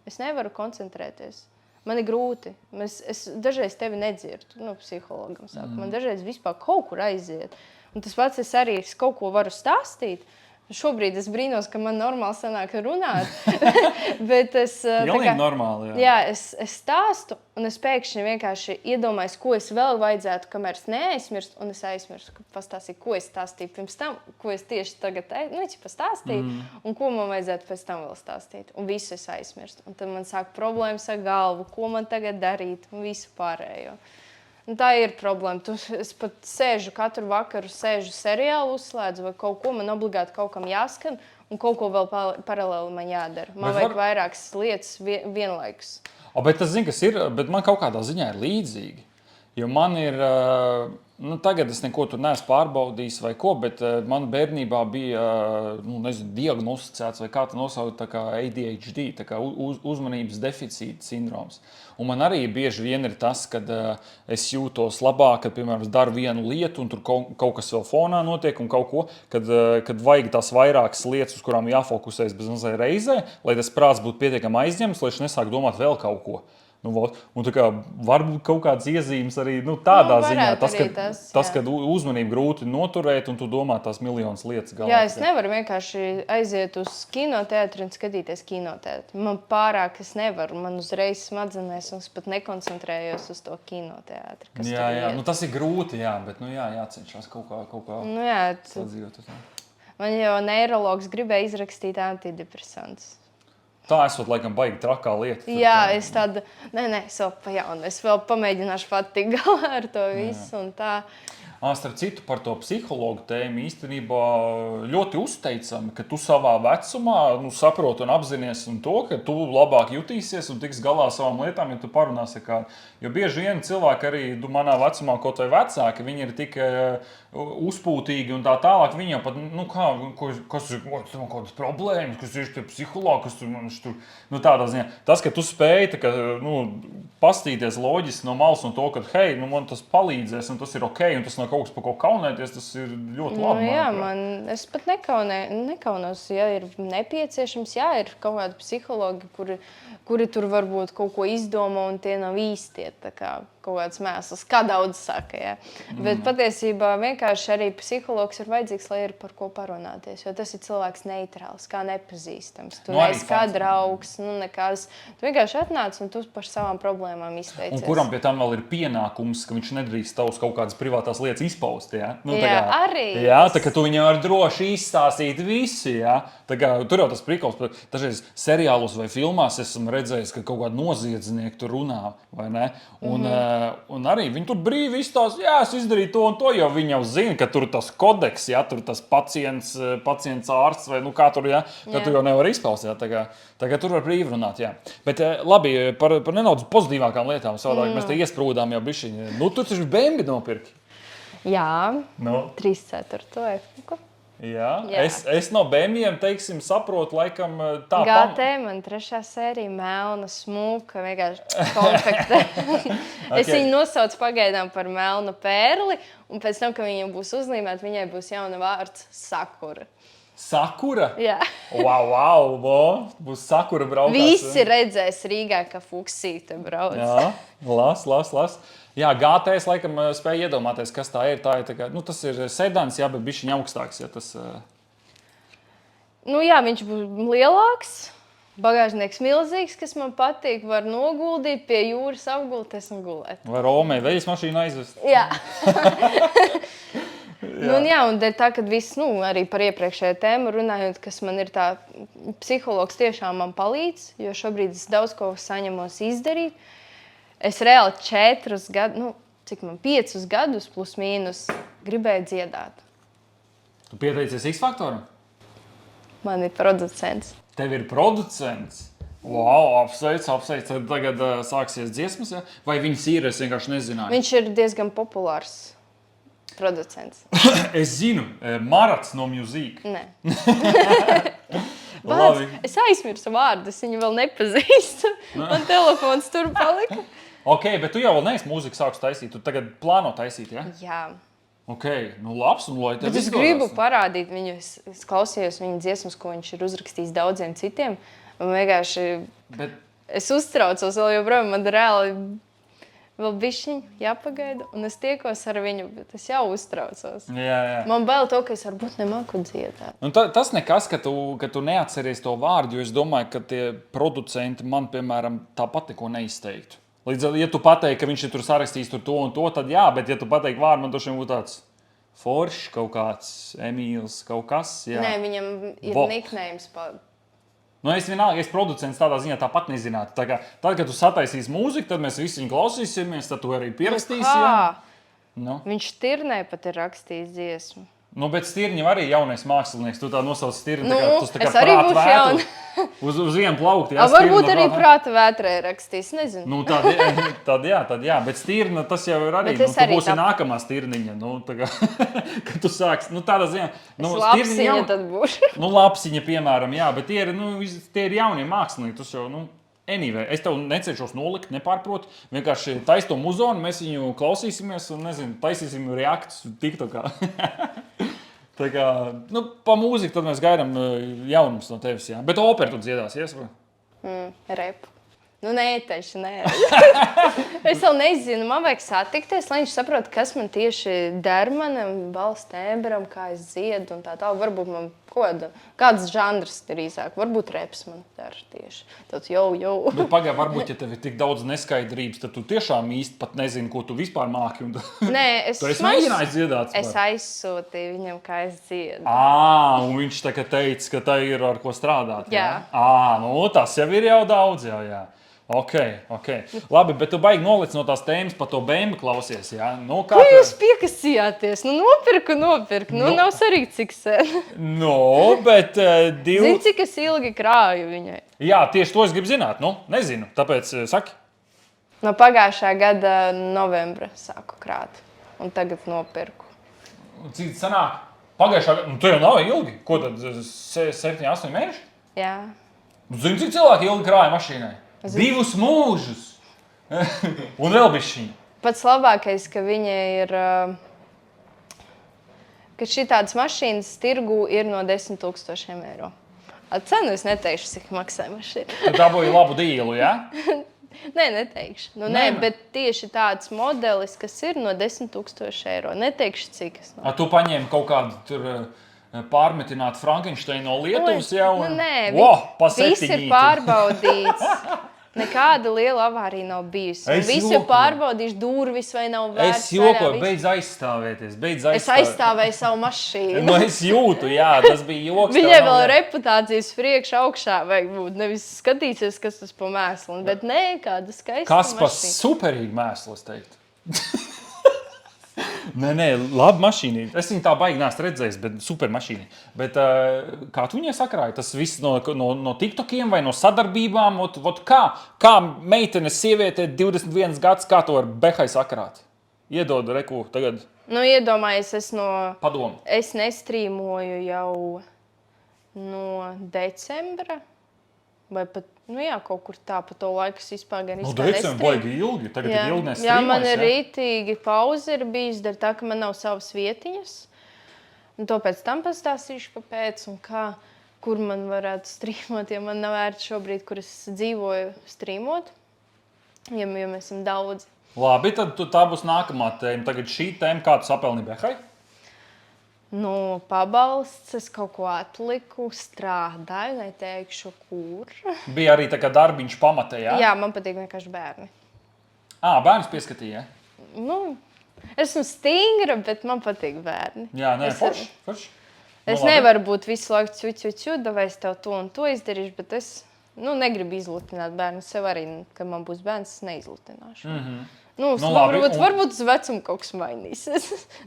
es nevaru koncentrēties. Man ir grūti. Es dažreiz tevi nedzirdu, psihologam saku. Man dažreiz vispār kaut kur aiziet. Un tas pats es arī kaut ko varu stāstīt. Šobrīd es brīnos, ka man normāli sanāk runāt. Bet es normāli, es stāstu un es pēkšņi vienkārši iedomājos, ko es vēl vajadzētu, kamēr es neaizmirstu, un es aizmirstu, ka pastāstīju, ko es stāstīju pirms tam, ko es tieši tagad pastāstīju, un ko man vajadzētu pēc tam vēl stāstīt. Un visu es aizmirstu. Un tad man sāk problēmas ar galvu, ko man tagad darīt, un visu pārējo. Un tā ir problēma. Es pat sēžu katru vakaru, seriālu uzslēdzu vai kaut ko, man obligāti kaut kam jāskan un kaut ko vēl paralēli man jādara. Man vajag vairākas lietas vienlaikus. Bet tas, kas ir, bet man kaut kādā ziņā ir līdzīgi. Jo man ir, tagad es neko tur neesmu pārbaudījis vai ko, bet man bērnībā bija, diagnosticēts vai kā tā nosaukt, tā kā ADHD, tā kā uzmanības deficīta sindroms. Un man arī bieži vien ir tas, kad es jūtos labāk, kad, piemēram, es daru vienu lietu un tur kaut kas vēl fonā notiek un kaut ko, kad vajag tās vairākas lietas, uz kurām jāfokusēs bez mazai reizē, lai tas prāts būtu pietiekami aizņemts, lai es nesāku domāt vēl kaut ko. Un tā kā varbūt kaut kādas iezīmes arī tādā ziņā, kad uzmanību grūti noturēt un tu domā tās miljonas lietas galvā. Jā, es nevaru vienkārši aiziet uz kinoteātri un skatīties kinoteātri. Man pārāk es nevaru, man uzreiz smadzenēs un es pat nekoncentrējos uz to kinoteātri. Jā, tas ir grūti, bet jācenšas kaut kā sadzīvot. Man jau neirologs gribēja izrakstīt antidepresantus. Tā esot, laikam, baigi trakā lieta. Jā, es tādu, es vēl pa jaunu, es vēl pamēģināšu pat tik galā ar to visu un tā. Starp citu, par to psihologu tēmu īstenībā ļoti uzteicami, ka tu savā vecumā saproti un apzinies to, ka tu labāk jutīsies un tiks galā savām lietām, ja tu parunāsi ar kādu. Jo bieži vien cilvēki arī manā vecumā, kaut vai vecāki, viņi ir tik uzpūtīgi un tā tālāk. Viņi jau pat, kas ir kādas problēmas, kas ir tie psihologi, kas tur, tādā ziņā. Tas, ka tu spēji, pastīties loģiski no malas un to, ka, hei, man tas palīdzēs un tas ir ok, un tas nav kaut kas, par ko kaunēties, tas ir ļoti labi. Es pat nekaunos, ja ir nepieciešams, ir kaut kādi psihologi, kuri tur varbūt kaut ko izdomā un tie nav īstie, tā kā kaut kāds mēsls, kā daudz saka, Bet patiesībā vienkārši arī psihologs ir vajadzīgs, lai ir par ko parunāties, jo tas ir cilvēks neitrāls, kā nepazīstams. Tu neesi kā draugs, nekas. Tu vienkārši atnāc un tu par savām problēmām izteicies. Un kuram pie tam vēl ir pienākums, ka viņš nedrīkst tavus kaut kādas privātās lietas izpaust, arī. Tā kā tu viņam var droši izstāstīt visi, Tā kā tur jau tas prikols, dažreiz seriālos vai filmās esmu redzējis, ka kaut kādi noziedznieki tur runā, vai ne? Un arī viņi tur brīvi izstāsta, es izdarīju to un to, jo viņi jau zina, ka tur tas kodeks, tur tas pacients ārsts vai kā tur, ka tu jau nevar izpaust, Tā kā tur var brīvi runāt, Bet labi, par nedaudz pozitīvākām lietām, savādāk mēs te iesprūdām jau bišķiņi. Tu taču Bembi nopirki. Jā, 3/4. Jā. Jā. Es no BMW-iem, teiksim, saprotu, laikam tā GT man 3. sērija melna, smuka, vienkārši konfekte. Es viņu nosaucu pagaidām par melnu pērli, un pēc tam, kad viņa būs uzlīmēta, viņai būs jauna vārds Sakura. Sakura? Jā. Wow, būs Sakura braukās. Visi redzēs Rīgā, ka fuksīte brauc. Jā, las. Jā, GTS laikam spēja iedomāties, kas tā ir. Tā kā, tas ir sedans, jā, bet bišķiņ augstāks. Ja tas... Jā, viņš būs lielāks, bagāžnieks milzīgs, kas man patīk. Var noguldīt pie jūras, apgulties un gulēt. Vai Romē veļas mašīnu aizvest? Jā. Un tā, kad viss, arī par iepriekšējo tēmu runājot, kas man ir tā, psihologs tiešām man palīdz, jo šobrīd es daudz ko saņemos izdarīt. Es reāli 4 gadus, 5 gadus plus mīnus gribēju dziedāt. Tu pieteicies X-faktoram? Man ir producents. Tev ir producents? Wow, apsveic. Tad tagad sāksies dziesmas, ja? Vai viņas ir, es vienkārši nezināju. Viņš ir diezgan populārs producents. Es zinu, Marats no Music. Nē. Es aizmirsu vārdu, es viņu vēl nepazīstu. Man telefons tur palika. Ok, bet tu jau neesi mūziku sākus taisīt, tu tagad plāno taisīt, ja? Jā. Ok, labs, un lai tev Bet es gribu parādīt viņu, es klausījos viņa dziesmas, ko viņš ir uzrakstījis daudziem citiem. Un vienkārši es uztraucos vēl joprojām, man reāli vēl bišķiņ jāpagaida, un es tiekos ar viņu, bet es jau uztraucos. Jā. Man bail to, ka es varbūt nemāku dziedāt. Tas nekas, ka tu neatceries to vārdu, jo es domāju, ka tie producenti man, piemēram, tāpat neko neizteiktu. Līdz ar, ja tu pateiksi, ka viņš ir tur sarakstījis to un to, tad jā, bet ja tu pateiksi vārdu, man droši vien būtu tāds Foršs, kaut kāds Emīls, kaut kas. Jā. Nē, viņam ir nicknames. Es vienalga, es producents tādā ziņā tāpat nezinātu. Tā kā, tad, kad tu sataisīsi mūziku, tad mēs visi viņu klausīsimies, tad tu arī pierakstīsi. Viņš Stirnē pat ir rakstījis dziesmu. Bet Stirņam arī jaunais mākslinieks. Tu tā nosauc Stirņu, tas tā kā es arī būšu jauna. Uz vienu plaukti. Varbūt arī prāta vētrē rakstīs, nezinu. Tad jā. Bet Stirna tas jau ir arī. Tu būsi nākamā Stirniņa. Kad tu sāksi. Tādā ziņā. Lapsiņa tad būšu. Lapsiņa, piemēram, jā. Bet tie ir jaunie mākslinieki. Tas jau, anyway, es tev necenšos nolikt, nepārprotu. Vienkārši taisi to muzonu, mēs viņu klausīsimies un, taisīsim reaktus TikTokā. Tā kā, pa mūziku tad mēs gaidām jaunumus no tevis, jā. Bet operu tu dziedāsies, vai? Repu. Nē. Es vēl nezinu, man vajag satikties, lai viņš saprot, kas man tieši der manam balss tembram, kā es dziedu un tā. Varbūt man kāds žanrs ir īsāk, varbūt reps man der tieši. Tad jau. Bet varbūt, ja tev ir tik daudz neskaidrības, tad tu tiešām īsti pat nezini, ko tu vispār māki. Nē, tu esi mēģinājis dziedāt? Es aizsūtīju viņam, kā es dziedu. Un viņš tā kā teica, ka tā ir ar ko strādāt. Jā. Tas jau ir jau daudz, jā. Ok. Labi, bet tu baigi nolic no tās tēmas par to BMW klausies, jā? Ko jūs piekasījāties? Nopirku. Nav svarīgi, cik sen. Bet... Zini, cik es ilgi krāju viņai? Jā, tieši to es gribu zināt. Nezinu, tāpēc saki. No pagājušā gada novembra sāku krāt. Un tagad nopirku. Cik sanāk? Pagājušā gada? Tu jau nav ilgi. Ko tad? 7-8 mēneši? Jā. Zini, cik cilvēki ilgi krāja mašīnai? 2 mūžus. Un vēl bišķiņ. Pats labākais, ka viņa ir, ka šitādas mašīnas tirgu ir no 10 000 eiro. Cenu es neteikšu, cik maksā mašīna. Tu dabūji labu dīlu, jā? Nē, neteikšu. Bet tieši tāds modelis, kas ir no 10 000 eiro. Neteikšu, cik es. Tu paņēmi kaut kādu tur pārmetināt Frankensteinu no Lietuvas jau? Nē, viss ir pārbaudīts. Nekāda liela avārija nav bijusi. Visu ir pārbaudījuši, durvis vai nav vērts. Es jokoju, beidz aizstāvēties. Es aizstāvēju savu mašīnu. Es jūtu, jā, tas bija joks. Viņai vēl reputācijas priekš augšā vajag būt. Nevis skatīsies, kas tas pa mēslu. Bet nē, kāda skaista mašīna. Kas pa superīgi mēslu, es teiktu. Nē, labi mašīna. Es viņu tā baigi neesmu redzējis, bet super mašīna. Bet kā tu viņai sakrāji? Tas viss no TikTokiem vai no sadarbībām? Kā meitenes sieviete 21 gads, kā to ar behai sakrāt? Iedodu reku tagad. Nu, iedomājies, Padomu. Es nestrīmoju jau no decembra, vai pat, kaut kur tā pa to laiku es vispār gan Decembra baigi ilgi, tagad ir ilgi nestrīmojas. Jā, man ir rītīgi pauze ir bijis, dar tā, ka man nav savas vietiņas. Un to pēc tam pastāstīšu, kāpēc un kā, kur man varētu strīmot, ja man nav vērts šobrīd, kur es dzīvoju, strīmot, ja mēs esam daudzi. Labi, tad tā būs nākamā tēma. Tagad šī tēma, kā tu sapelni Behai? Pabalsts, es kaut ko atliku, strādāju, neteikšu, kur. Bija arī tā kā darbiņš pamatē, jā? Jā, man patīk vienkārši bērni. Bērnus pieskatīja? Esmu stingra, bet man patīk bērni. Jā, forši. Es nevaru būt visu laiku cucu, vai es tev to un to izdarīšu, bet es negribu izlutināt bērnu. Sev arī, kad man būs bērns, es neizlutināšu. Varbūt uz vecumu kaut kas mainīsies.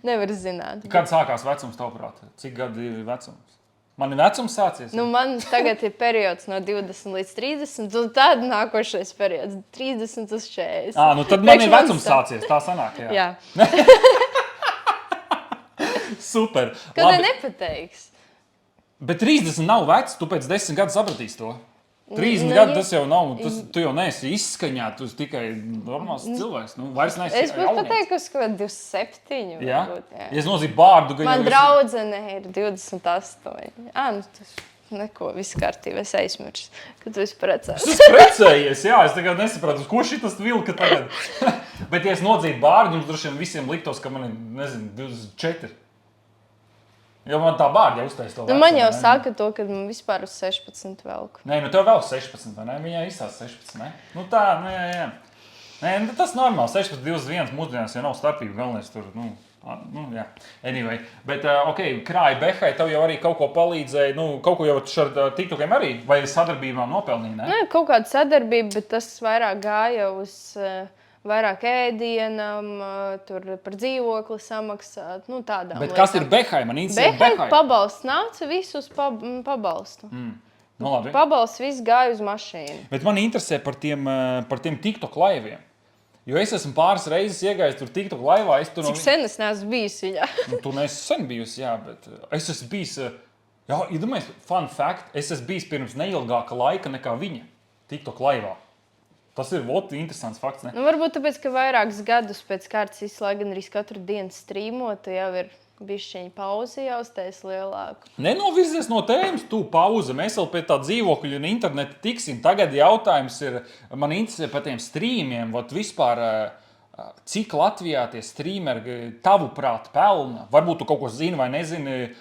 Nevar zināt. Kad sākās vecums tavuprāt? Cik gadi ir vecums? Man ir vecums sācies? Man tagad ir periods no 20 līdz 30, un tad nākošais periods 30 uz 40. Tad man ir vecums sācies, tā sanāk, jā. Super. Kad te nepateiks? Bet 30 nav vecs, tu pēc 10 gadu sapratīsi to. 30 gadi tas jau nav, tu jau neesi izskaņā, tu tikai normāls cilvēks. Vairs neesi es būtu pateikusi, ka 27. Jā? Varbūt, jā. Ja es nozīju bārdu, ka man draudzene ir 28. Tas neko, viss kārtībā, es aizmirsu, ka tu esi precējies. Es precējies, jā, es tagad nesapratu, ko šitas vilka tagad. Bet ja es nodzītu bārdu, jums droši vien visiem liktos, ka man ir, 24. Jo man tā bārda jau uztais to vecumu. Man jau saka to, ka man vispār uz 16 velku. Nē, tev vēl 16, vai ne? Viņai izstās 16, ne? Jā. Nē, tas normāli, 16, 21 mūsdienās jau nav starpība, galvenais tur, jā. Anyway, bet, krāja Behai, tev jau arī kaut ko palīdzēja, kaut ko jau ar TikTokiem arī, vai sadarbībām nopelnīja, ne? Nē, kaut kāda sadarbība, bet tas vairāk gāja uz... vairāk ēdienam, tur par dzīvokli samaksāt, tādām. Bet kas ir Behai? Man interesē Behai. Pabalsts nāca visus pabalstu. Labi. Pabalsts viss gāja uz mašīnu. Bet man interesē par tiem TikTok laiviem. Jo es esmu pāris reizes iegājis tur TikTok laivā. Cik sen es neesmu bijusi viņā? Tu neesi sen bijusi, jā, bet es esmu bijis, iedomājies, fun fact, es esmu bijis pirms neilgāka laika nekā viņa TikTok laivā. Tas ir interesants fakts, ne? Varbūt tāpēc, ka vairākus gadus pēc kārtas izslēgt gan arī katru dienu strīmot, jau ir bišķiņa pauze jāuztais lielāku. Nenovirzies no tēmas, tu pauze. Mēs vēl pie tā dzīvokļu un interneta tiksim. Tagad jautājums ir, man interesē par tiem strīmiem, vispār, cik Latvijā tie strīmeri tavuprāt pelna? Varbūt tu kaut ko zini vai nezini.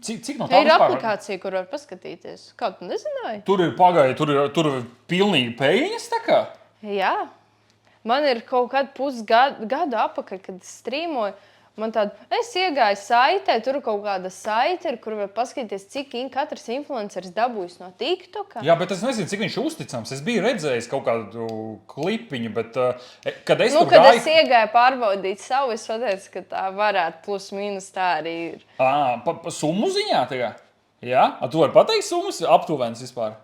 Cik no tā ir vispār? Aplikācija, kur var paskatīties. Kā tu nezināji? Tur ir pagāja, tur ir pilnīgi peļņas, tā kā? Jā. Man ir kaut kādu pusgadu apakaļ, kad strīmoju. Man es iegāju saitē, tur kaut kāda saite ir, kur var paskatīties, cik katrs influenceris dabūjis no TikToka. Jā, bet es nezinu, cik viņš ir uzticams. Es biju redzējis kaut kādu klipiņu, bet kad es tur gāju... Kad es iegāju pārbaudīt savu, es pateicu, ka tā varētu plus mīnus tā arī ir. Summu ziņā tagad? Jā? Tu vari pateikt summas aptuvenes vispār?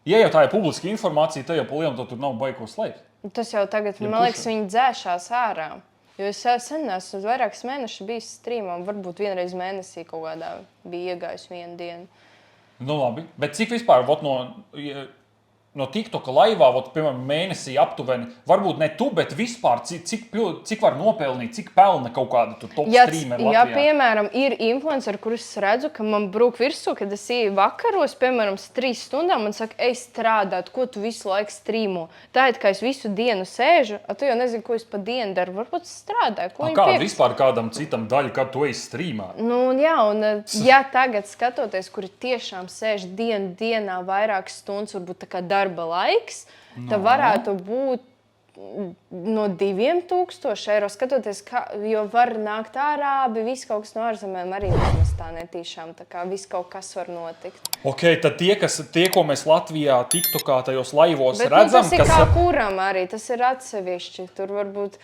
Ja jau tā ir publiska informācija, tad jau pa lielu to tur nav baiko slēpt. Tas jau tagad, man liekas, viņi dzēšās ārā. Jo es sen esmu vairākus mēnešus bijis strīmā, varbūt vienreiz mēnesī kaut kādā bija iegājis vienu dienu. Labi, bet cik vispār no TikToka laivā, piemēram, mēnesī aptuveni, varbūt ne tu, bet vispār, cik var nopelnīt, cik pelna kaut kāda tur top streameri Latvijā? Ja, piemēram, ir influenceri, kurus redzu, ka man brūk virsū, kad es ieju vakaros, piemēram, 3 stundām, man saka, ej strādāt, ko tu visu laiku strīmo. Tā ir, ka es visu dienu sēžu, tu jau nezinu, ko es pa dienu daru, varbūt strādāju. Kāda vispār kādam citam daļa, kad tu ej strīmā? Jā, un ja tagad skatoties, kuri tiešām sēž dienā vairākas stundas, varbūt tā kā darba laiks, tad varētu būt no 2000 eiro. Skatoties, jo var nākt ārābi, viss kaut kas no ārzemēm arī nemaz tā netīšām. Tā kā viss kaut kas var notikt. Ok, tad tie, ko mēs Latvijā TikTokā tajos laivos bet, redzam... tas ir kā kuram arī, tas ir atsevišķi. Tur varbūt...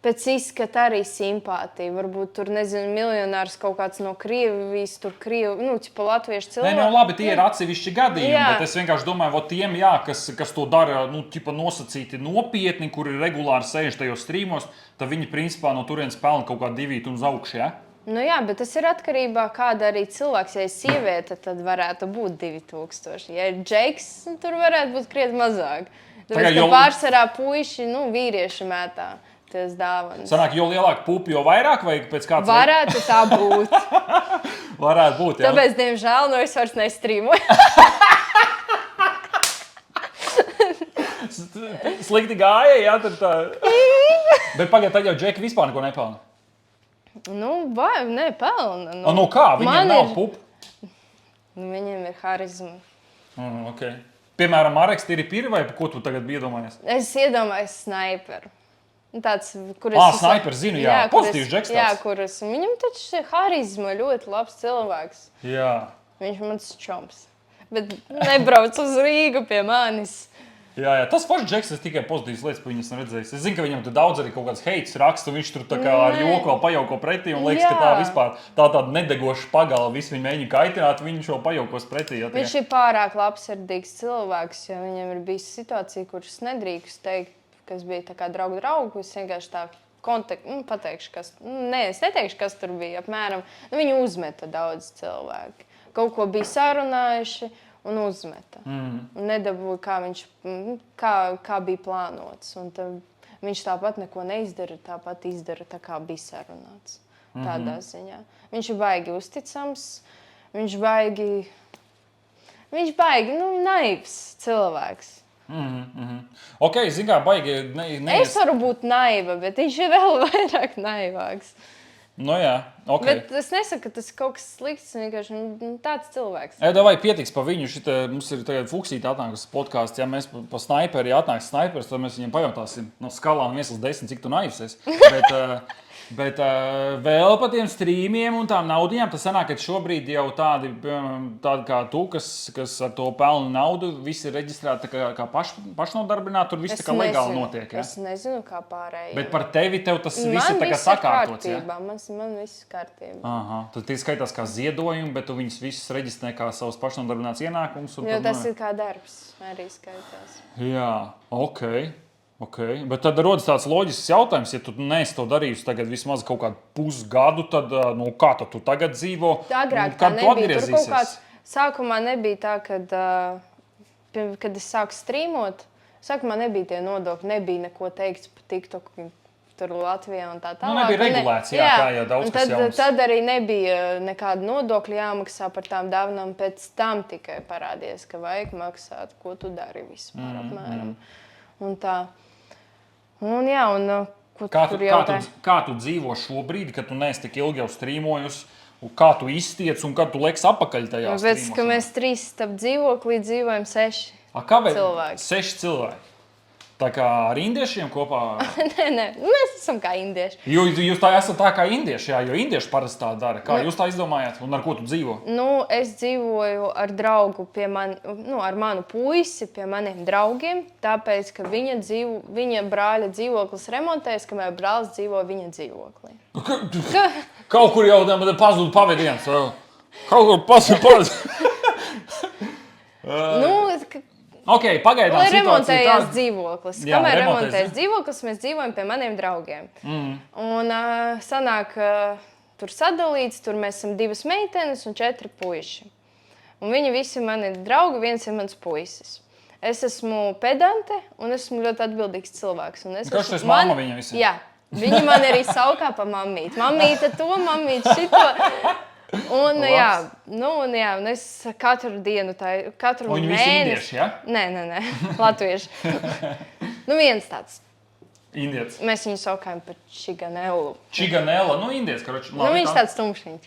pēc izskata arī simpātija. Varbūt tur, nezinu, miljonārs kaut kāds no Krievijas, tur ķipa latviešu cilvēku. Nē, labi, tie ir atsevišķi gadījumi, bet es vienkārši domāju, tiem, kas to dara, ķipa nosacīti nopietni, kuri regulāri sēž tajos strīmos, tad viņi principā no turienes pelna kaut kā 2 un uz augšu, ja? Nu jā, bet tas ir atkarībā kāda arī cilvēks. Ja ir sieviete, tad varētu būt 2000. Ja ir džeks, tur varētu būt krietni mazāk. Tāpēc, ka pārsvarā puiši, vīrieši mētā. Sanāk, jo lielāka pupa, jo vairāk, vai pēc kāds? Varētu tā būt. Varētu būt, jā. Tāpēc, diemžēl, es vairs nestrīmoju. Slikti gāja, jā, tad tā. Bet pagaid, tad jau džeki vispār neko nepelna. Vai nepelna. No kā? Viņiem nav pupa? Viņiem ir harizma. Okay. Piemēram, Mareks ir piri, vai ko tu tagad biji iedomājies? Es iedomājos snaiperu. Tāds, snaiper zinu, jā, pozitīvs džeks tāds. Viņam taču harizma, ļoti labs cilvēks. Jā. Viņš mans čoms. Bet nebrauc uz Rīgu pie manis. Jā, tas pašs džeks, es tikai pozitīvas lietas par viņu esmu redzējis. Es zinu, ka viņam tur daudz arī kaut kāds heits raksta, un viņš tur tā kā ar joku vēl pajauko pretī, un liekas, ka tā vispār tāda nedegoša pagala, visi viņu mēģina kaitināt, viņš vēl pajaukos pretī. Jā, viņš ir pārāk labsirdīgs cilvēks, jo viņam ir bijis situācija, kuras nedrīkst teikt, kas bija tā kā draugu, es vienkārši tā pateikšu, kas, es neteikšu, kas tur bija, apmēram, viņu uzmeta daudz cilvēki. Kaut ko bija sarunājuši un uzmeta. Un nedabūja, kā bija plānots. Un viņš tāpat neko neizdara, tāpat izdara tā, kā bija sarunāts. Tādā ziņā. Viņš ir baigi uzticams, viņš baigi naivs cilvēks. Ok, zin kā, baigi Es varu būt naiva, bet viņš ir vēl vairāk naivāks. Jā, ok. Bet es nesaku, ka tas ir kaut kas slikts, vienkārši tāds cilvēks. Vai pietiks pa viņu, mums ir tagad Fuksīte atnākusi podkāsts, ja mēs pa snaiperi atnāks snaiperis, tad mēs viņam pajautāsim no skalām 1 līdz 10, cik tu naivs esi. Bet vēl par tiem strīmiem un tām naudījām, tas sanāk, ka šobrīd jau tādi kā tu, kas ar to pelna naudu, visi ir reģistrēti kā pašnodarbināti, tur viss tā kā legāli notiek. Ja? Es nezinu, kā pārējiem. Bet par tevi tas viss ir tā kā sakārtots. Ja? Man viss ir kārtībā. Aha, tad tie skaitās kā ziedojumi, bet tu viņus visus reģistrē kā savus pašnodarbināts ienākumus. Jo tas ir kā darbs, arī skaitās. Jā, ok. Bet tad rodas tāds loģisks jautājums, ja tu neesi to darījusi tagad vismaz kaut kādu pusgadu, tad kā tu tagad dzīvo? Agrāk tā nebija. Tur kaut kāds sākumā nebija tā, kad es sāku strīmot, sākumā nebija tie nodokļi, nebija neko teikts par TikToku tur Latvijā un tā tālāk. Nebija regulēts, kā jau daudz kas jauns. Tad arī nebija nekāda nodokļa jāmaksā par tām dāvanām, pēc tam tikai parādījās, ka vajag maksāt, ko tu dari vispār apmēram. Un tā. Kā tu dzīvo šobrīd, kad tu neesi tik ilgi jau strīmojusi, kā tu iztiec un kad tu leks apakaļ tajā strīmošanā? Pēc, ka mēs 3 starp dzīvoklī dzīvojam 6 cilvēki. 6 cilvēki? Tā kā ar indiešiem kopā? Nē, mēs esam kā indieši. Jūs tā esat tā kā indieši, jā, jo indieši parasti tā dara. Kā jūs tā izdomājāt un ar ko tu dzīvo? Es dzīvoju ar draugu ar manu puisi pie maniem draugiem, tāpēc, ka viņa brāļa dzīvoklis remontējas, kamēr brālis dzīvo viņa dzīvoklī. Kaut kur jau pazuda pavadiens. Kaut kur pazuda. Ok, pagaidām situācija remontējās dzīvoklis. Kamēr remontējas dzīvoklis, mēs dzīvojam pie maniem draugiem. Un sanāk, tur sadalīts, tur mēs esam 2 meitenes un 4 puiši. Un viņi visi mani draugi, viens ir mans puisis. Es esmu pedante un esmu ļoti atbildīgs cilvēks. Kas tas mamma viņa visiem? Jā, viņi man arī saukā pa mammīti. Mammīte to, mammīte šito. Un es katru dienu, katru mēnesi... Un viņi visi indieši, ja? Nē, latvieši. Viens tāds. Indietis. Mēs viņu saukājam par Čiganelu. Čiganela, indietis, karoči. Viņš tāds tumšiņš.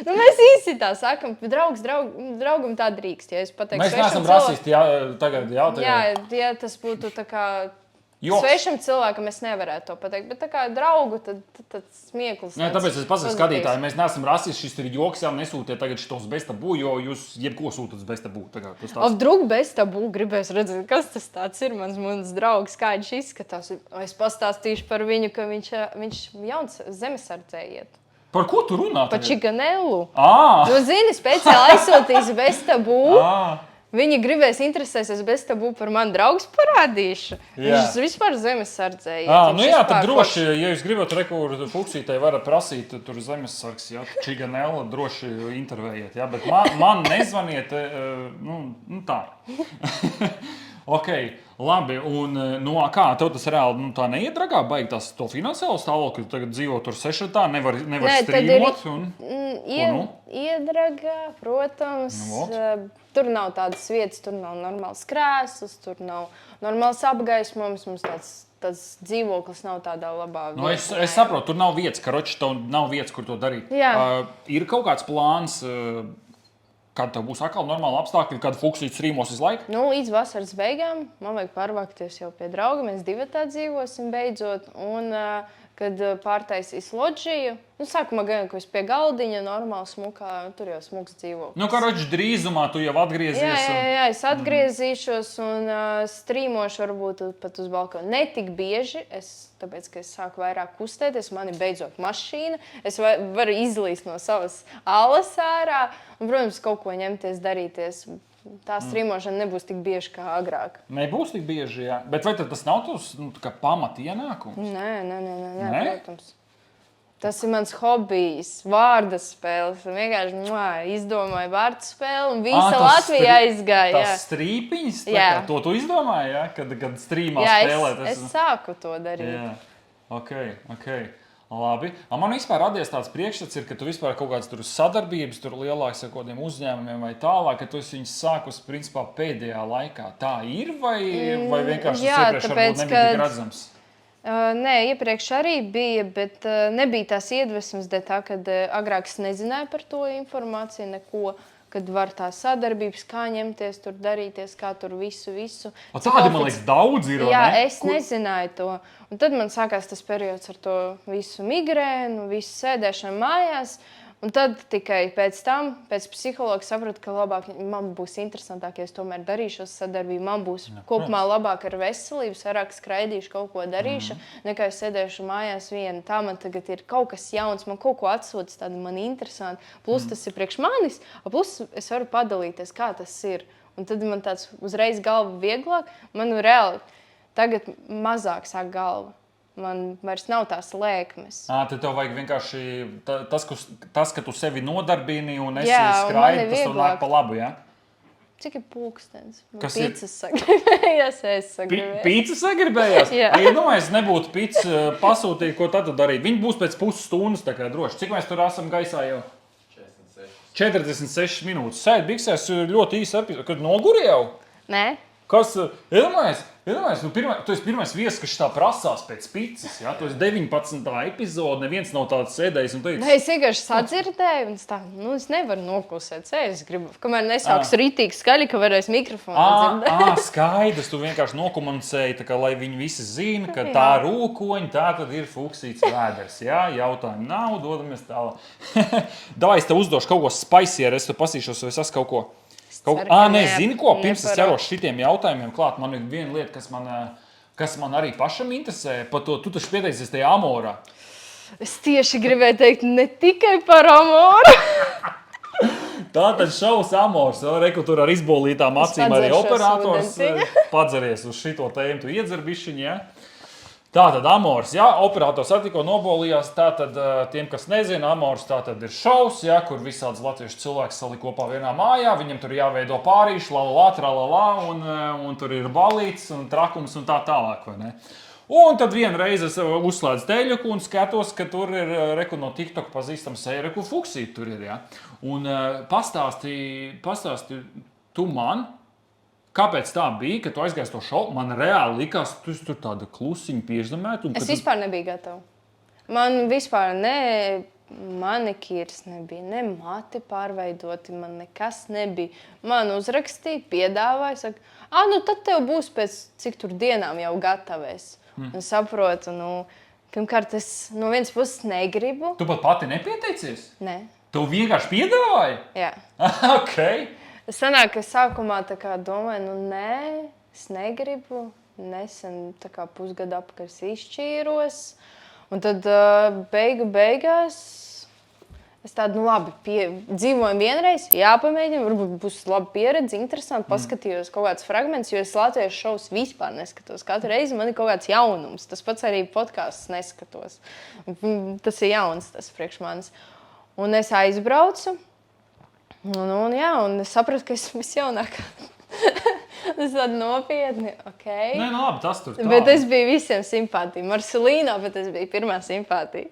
Mēs īsti tā sakam, draugam tā drīkst, ja es pateikšu. Mēs neesam rasisti, tagad. Jā, tas būtu tā kā... Svešam cilvēkam es nevarētu to pateikt, bet tā kā draugu, tad smieklis. Nē, tāpēc es pasaku skatītāji, mēs neesam rasisti, šis ir joks, jā, nesūtiet tagad šitos bez tabū, jo jūs jebko sūtat bez tabū. Draugu bez tabū gribēs redzēt, kas tas tāds ir, mans draugs, kā viņš izskatās. Es pastāstīšu par viņu, ka viņš jauns zemesardzē iet. Par ko tu runā? Par Čiganelu. Tu zini, speciāli aizsūtīs bez tabū. Viņi gribēs interesēties bez tabū par mani draugus parādīšu. Viņš vispār zemesardzēja. Tad droši, ja jūs gribat rekurdu Fuksītei, varat prasīt tur zemesargs, jā, Čiganela, droši intervējiet, jā, bet man nezvaniet, tā. Ok, labi, un kā, tev tas reāli tā neiedragā baigi to finansiālo stāvokli, tu tagad dzīvo tur sešatā, nevar strīmot? Iedragā, protams, tur nav tādas vietas, tur nav normāls krēsls, tur nav normāls apgaismojums, mums tāds dzīvoklis nav tādā labā vietā. Es saprotu, tur nav vietas, karoči, tev nav vietas, kur to darīt. Ir kaut kāds plāns, kad tev būs atkal normāli apstākļi, kad Fuksīts strīmos visu laiku? Līdz vasaras beigām man vajag pārvākties jau pie drauga, mēs divatā dzīvosim beidzot, un kad pārtaisīs lodžiju, sākumā gan, ka es pie galdiņa normāli smukā, tur jau smuks dzīvoklis. Karoči, drīzumā tu jau atgriezies. Jā, es atgriezīšos un strīmošu varbūt pat uz balkonu. Ne tik bieži, tāpēc, ka es sāku vairāk kustēties, man ir beidzot mašīna, es varu izlīst no savas alas ārā un, protams, kaut ko ņemties, darīties. Tā strīmošana nebūs tik bieži kā agrāk. Nebūs tik bieži, jā. Bet vai tas nav tavs pamat ienākums? Nē, protams. Tas ir mans hobijs, vārda spēles. Vienkārši izdomāju vārdu spēli un visa Latvija aizgāja. Tas strīpiņas? To tu izdomāji, jā? Kad strīmā spēlēt? Es sāku to darīt. Jā, ok. Labi. Man vispār radies tāds priekšstats, ka tu vispār kaut kādas sadarbības lielākas ar kādiem uzņēmumiem vai tālāk, ka tu esi viņus sākus principā pēdējā laikā. Tā ir vai vienkārši tas iepriekš varbūt nebija tik redzams? Nē, iepriekš arī bija, bet nebija tās iedvesmas dēļ tā, kad agrāk es nezināju par to informāciju neko. Kad var tā sadarbības, kā ņemties, tur darīties, kā tur visu. Tādi, man liekas, daudz ir, jā, es nezināju to. Un tad man sākās tas periods ar to visu migrēnu, visu sēdēšanu mājās. Un tad tikai pēc tam, pēc psihologa sapratu, ka labāk man būs interesantāk, ja es tomēr darīšu sadarbību. Man būs kopumā labāk ar veselību, vairāk skraidīšu, kaut ko darīšu, nekā es sēdēšu mājās viena. Tā man tagad ir kaut kas jauns, man kaut ko atsūtas, tāda man interesanti. Plus tas ir priekš manis, plus es varu padalīties, kā tas ir. Un tad man tāds uzreiz galva vieglāk, man reāli tagad mazāk sāk galva. Man vairs nav tās lēkmes. Tad tev vajag vienkārši tas, ka tu sevi nodarbini un esi skraidi, tas tev nāk pa labu, jā? Cik ir pulkstens? Kas pīcas sagribējās, Pīcas sagribējās? Ja domāju, nebūtu pīcas pasūtīt, ko tad tu darīt? Viņi būs pēc pusstundas tā kā droši. Cik mēs tur esam gaisā jau? 46 minūtes. Sēd biksēs ļoti īsi epizode. Kad noguri jau? Nē. Kas, iedomājies, tu esi pirmais viesis, kas tā prasās pēc picas, jā? Tu esi 19. epizode, neviens nav tāds sēdējis un teicis. Nē, es vienkārši sadzirdēju, un tā, es nevaru noklusēt, es gribu, kamēr nesāks rītīgi skaļi, ka varēs mikrofonu dzirdēt. Skaidrs, tu vienkārši nokomunicēji, tā kā, lai viņi visi zina, ka tā rūkoņa, tā tad ir Fuksīts vēders, jā? Jautājumu nav, dodamies tālāk. Davai, es tev uzdošu kaut ko spicy, es tev pasīšos, vai es esmu kaut ko. Zini ko, pirms es ķeros šitiem jautājumiem klāt, man ir viena lieta, kas man arī pašam interesē, par to, tu taču pieteicies tajā Amorā. Es tieši gribēju teikt ne tikai par Amoru. Tātad šovs Amors, tur ar izbolītām acīm arī operators padzeries uz šito tēmu, tu iedzer bišķiņ, jā? Tātad Amors, jā, operators arī tikko nobolījās, tātad tiem, kas nezina, Amors tātad ir šovs, jā, kur visāds latviešu cilvēks saliek kopā vienā mājā, viņam tur jāveido pārīši, un tur ir balīts un trakums un tā tālāk, vai ne? Un tad vienreiz es uzslēdzu teļuku un skatos, ka tur ir no TikTok pazīstams Eireku Fuksīt tur ir, jā. Un pastāsti tu man, kāpēc tā bija, ka tu aizgāji to šovu? Man reāli likās, tu tur tāda klusiņa pieždamēt. Es vispār nebiju gatava. Man vispār ne manikīrs nebija, ne mati pārveidoti, man nekas nebija. Man uzrakstīja, piedāvāja, saka, Nu tad tev būs pēc cik tur dienām jau gatavēs. Un saprotu, pirmkārt, es no vienas puses negribu. Tu pat pati nepieteicies? Nē. Tu vienkārši piedāvāji? Jā. Ok. Sanāk, ka sākumā tā kā domāju, nē, es negribu. Nesen tā kā pusgadu apakaļ izšķīros. Un tad beigās es tādu, labi, dzīvoju vienreiz, jāpamēģina, varbūt būs laba pieredze, interesanti, paskatījos kaut kāds fragments, jo es latviešu šovus vispār neskatos. Katru reizi man ir kaut kāds jaunums. Tas pats arī podkāsts neskatos. Tas ir jauns, tas priekš manis. Un es aizbraucu, un es sapratu, ka esmu visjaunākā. Tas tāda nopietni, ok. Nē, labi, tas tur tā. Bet es biju visiem simpātija. Marcelīnā, bet es biju pirmā simpātija.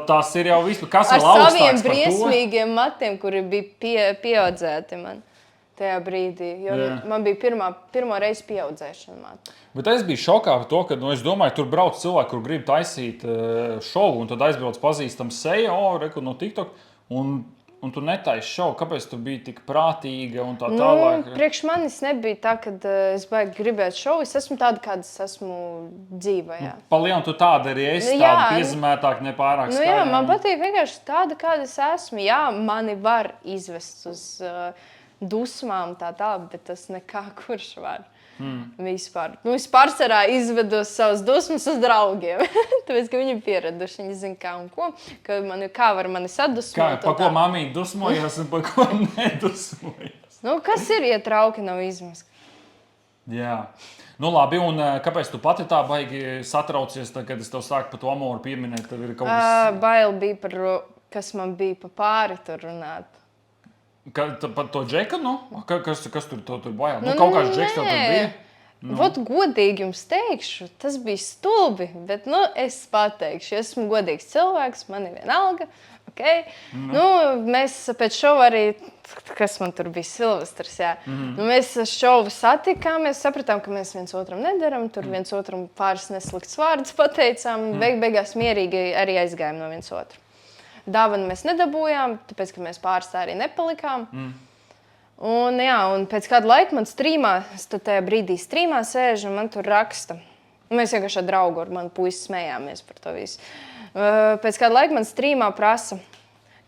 Tas ir jau vispār. Kas ar vēl augstāks saviem par to? briesmīgiem matiem, kuri bija pieaudzēti man tajā brīdī. Jo man bija pirmo reizi pieaudzēšana mati. Bet es biju šokā par to, ka es domāju, tur brauc cilvēki, kur grib taisīt šovu, un tad aizbrauc pazīstams seja, no TikTok, un tu netaisi šovu. Kāpēc tu biji tik prātīga un tā tālāk? Priekš manis nebija tā, ka es baigi gribētu šovu. Es esmu tāda, kāda es esmu dzīvē. Palielini, tu tāda arī esi, tāda piezemētāk, nepārāk skaļa. Jā, man patīk vienkārši tāda, kāda es esmu. Jā, mani var izvest uz dusmām tā, bet tas nekā kurš var. Vispār. Es pārsvarā izvedu savus dusmas uz draugiem. Tāpēc, ka viņi ir pieraduši, viņi zina, kā un ko. Kā var mani sadusmot. Pa ko mamīte dusmojas un pa ko nedusmojas? Kas ir, ja trauki nav izmaska? Jā. Labi, un kāpēc tu pati tā baigi satraucies, kad es tev sāku par to amoru pieminēt? Tev ir kaut kas... Bail bija par, kas man bija pa pāri tur runāt. Par to džeku? Kas tur bail? Kaut kāds džeks tev tur bija? Vot godīgi jums teikšu, tas bija stulbi, bet es pateikšu, esmu godīgs cilvēks, man ir vienalga. Okay. Mēs pēc šova arī, kas man tur bija, Silvestrs, jā. Mēs šovu satikāmies, sapratām, ka mēs viens otram nedaram, tur viens otram pāris neslikts vārdus pateicām, beigās mierīgi arī aizgājām no viens otru. Dāvanu mēs nedabūjām, tāpēc, ka mēs pāris tā arī nepalikām. Un pēc kāda laika man strīmā, tajā brīdī strīmā sēž un man tur raksta. Mēs vienkārši ar draugu ar manu puisi smējāmies par to visu. Pēc kāda laika man strīmā prasa,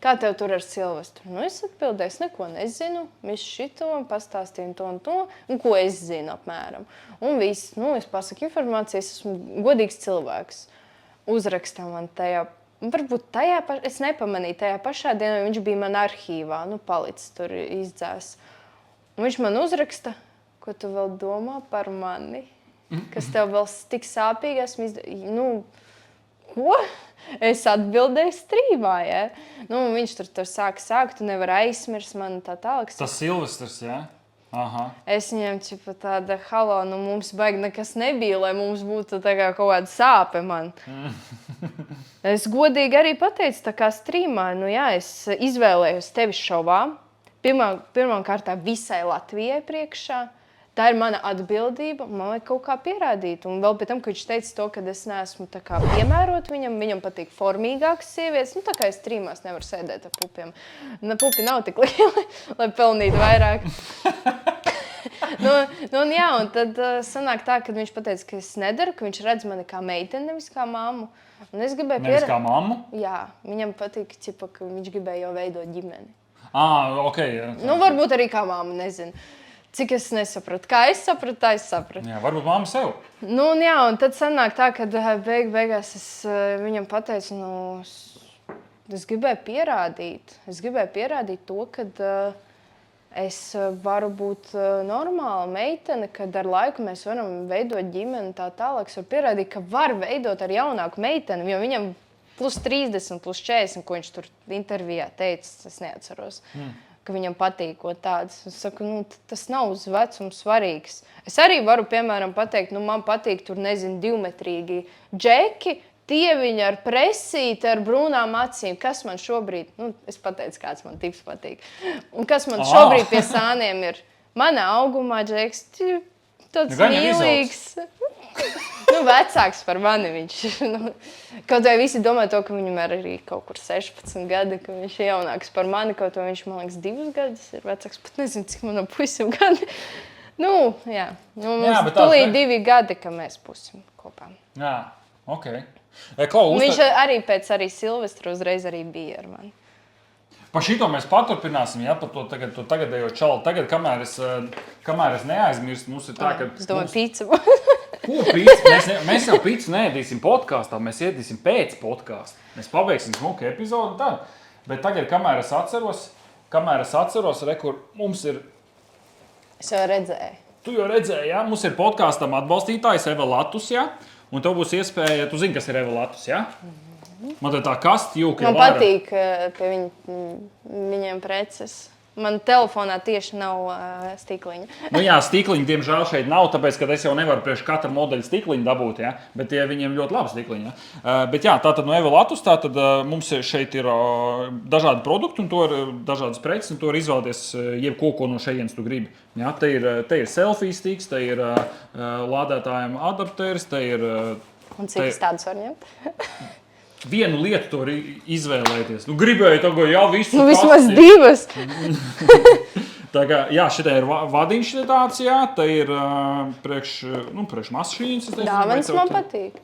kā tev tur ar Silvestru? Es atbildēju, es neko nezinu, visu šito, pastāstīju to un to, un ko es zinu apmēram. Un viss, es pasaku informāciju, es esmu godīgs cilvēks. Uzrakstā man tajā. Varbūt es nepamanīju tajā pašā dienā, viņš bija man arhīvā, palicis tur izdzēs. Un viņš man uzraksta, ko tu vēl domā par mani, kas tev vēl tik sāpīgi esmu ko? Es atbildēju strīmā, ja? Viņš tur sāk, tu nevar aizmirst mani tā tālāk. Tas Silvestrs, jā? Aha. Es viņam tāda, halo, mums baigi nekas nebija, lai mums būtu tā kā kaut kāda sāpe man. Es godīgi arī pateicu, tā kā strīmā, es izvēlējos tevi šovā, pirmām kārtā visai Latvijai priekšā. Tā ir mana atbildība, man vajag kaut kā pierādīt. Un vēl pēc tam, ka viņš teica to, ka es neesmu tā kā piemērot viņam patīk formīgākas sievietes. Tā kā es strīmās nevaru sēdēt ar pupiem. Pupi nav tik lieli, lai pelnītu vairāk. Un tad sanāk tā, ka viņš pateica, ka es nedaru, ka viņš redz mani kā meiteni, nevis kā mammu. Un es gribēju nevis kā mammu? Jā, viņam patīk, ka viņš gribēja jau veidot ģimeni. Ok. Varbūt arī kā mamma, nezinu. Cik es nesapratu. Kā es sapratu, tā es sapratu. Jā, varbūt mamma sev. Un tad sanāk tā, ka beigās es viņam pateicu, es gribēju pierādīt. Es gribēju pierādīt to, ka es varu būt normāla meitene, kad ar laiku mēs varam veidot ģimeni tā tālāk. Es varu pierādīt, ka var veidot ar jaunāku meiteni, jo viņam plus 30, plus 40, ko viņš tur intervijā teica, es neatceros. Ka viņam patīk ko tāds. Es saku, tas nav uz vecumu svarīgs. Es arī varu, piemēram, pateikt, man patīk tur, nezinu, 2-metrīgi džeki, tieviņi ar presīti, ar brūnām acīm. Kas man šobrīd, es pateicu, kāds man tips patīk. Un kas man šobrīd pie sāniem ir? Mana augumā džeks, tāds mīlīgs. Vecāks par mani viņš. Kaut vai visi domā to, ka viņam ir arī kaut kur 16 gadi, ka viņš ir jaunāks par mani, kaut vai viņš, man liekas, 2 gadus ir vecāks. Pat nezinu, cik manam puisim gadi. Nu, jā. Nu, Jā, mums bet tā tulīt ne- 2 gadi, ka mēs būsim kopā. Jā, ok. Klau, Viņš arī pēc Silvestra uzreiz arī bija ar mani. Pa šito mēs paturpināsim, ja, pa to tagadējo čalu. Tagad, kamēr es neaizmirstu, mums ir tā, ka... Es domāju, pīca. Ko pīci? Mēs jau pīci neēdīsim podkāstā, mēs ēdīsim pēc podkāsta. Mēs pabeigsim smuku epizodu tad. Bet tagad, kamēr es atceros, kur mums ir... Es jau redzēju. Tu jau redzēji, ja? Mums ir podkāstam atbalstītājs Eva Latus, ja? Un tev būs iespēja, tu zini, kas ir Eva Latus, ja? Man tā kasta jūka Man patīk pie viņiem preces. Man telefonā tieši nav stikliņa. Nu jā, stikliņi, diemžēl, šeit nav, tāpēc, ka es jau nevaru priekš katra modeļa stikliņu dabūt, ja? Bet tie viņiem ļoti labi stikliņi. Ja? Bet jā, tātad no Eva Latus, tātad mums šeit ir dažādi produkti un to ir dažādas preces, un to ir izvēlēties jebko, ko no šejienes tu gribi. Ja? Te ir selfie stiks, te ir lādētājiem adapters, te ir... Un cik es tādus var ņemt? Vienu lietu to var izvēlēties. Nu, gribēju tagad jau visu. Nu, vismaz 2. Tā kā, jā, šitā ir vadiņš tāds, jā, tā ir priekš mašīnas. Dāvans man patīk.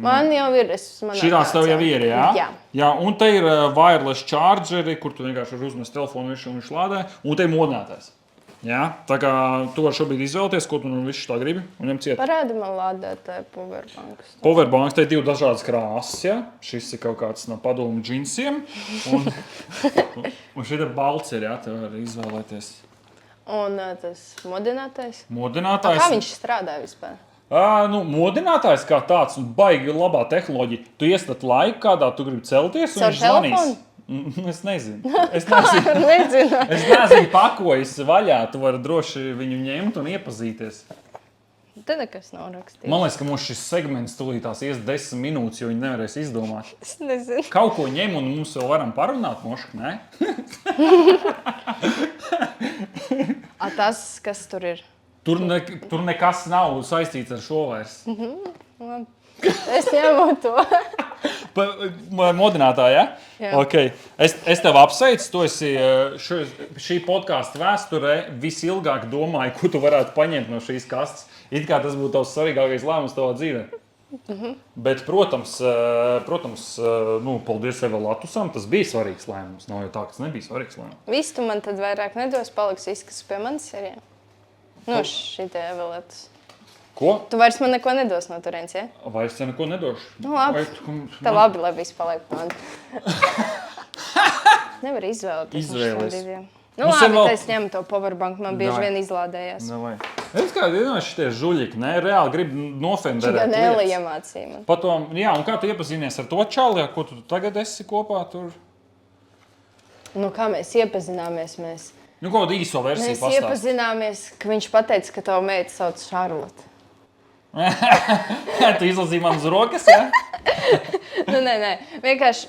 Man jau ir. Šitās tev jau ir, jā? Jā. Jā, un te ir wireless chargeri, kur tu vienkārši vari uzmest telefonu visu un viņš lādē, un te ir modinātājs. Jā, tā kā tu vari šobrīd izvēlēties, ko tu no visu tā gribi, un ņem ciet. Parādi man lādētāju powerbanks. Powerbanks, te ir 2 dažādas krāsas, ja? Šis ir kaut kāds no padomu džinsiem, un šeit ir balts ir, jā, te var izvēlēties. Un tas modinātais? Modinātājs. Kā viņš strādāja vispār? Modinātājs kā tāds, baigi labā tehnoloģija. Tu iestat laiku, kādā tu gribi celties, un viņš zvanīs. Es nezinu. Es neesmu pakojis vaļā. Tu vari droši viņu ņemt un iepazīties. Te nekas nav rakstīts. Man liekas, ka mums šis segments tūlītās ies 10 minūtes, jo viņi nevarēs izdomāt. Es nezinu. Kaut ko ņem un mums vēl varam parunāt, mošk, ne? Tas, kas tur ir? Tur nekas nav saistīts ar šo vairs. Es ņemu to. Modinātāji, ja? Jā. Okay. Es tev apsveicu, tu esi šī podkāsta vēsturē visilgāk domāju, ko tu varētu paņemt no šīs kastes. It kā tas būtu tavs svarīgākais lēmums tavā dzīvē. Bet, protams, paldies Eva Latusam, tas bija svarīgs lēmums. Nav jau tā, kas nebija svarīgs lēmums. Viss tu man tad vairāk nedos, paliks viss, kas pie manis ir. Nu, šitie Eva Latus. Ko? Tu vairs man neko nedos no turienes, ja? Vai es te neko nedošu? Nu, labi. Tā labi, lai viss paliek man. Nevar izvēlēties. Izvēlies. Nu, labi, tad es ņemu to powerbank, man bieži vien izlādējās. Es kā vienkārši šitie žuļiki, ne? Reāli grib nofenderēt lietas. Gan Eli iemācīja man. Patom, jā, un kā tu iepazinies ar to čali, ko tu tagad esi kopā tur? Nu, kā mēs iepazināmies, mēs... Nu, ko īso versiju Mēs pastāst? iepazināmies, ka viņš pateica, ka tavu meitu sauc Šarlota. Tu izlasīji man uz rokas, ja? Nē, vienkārši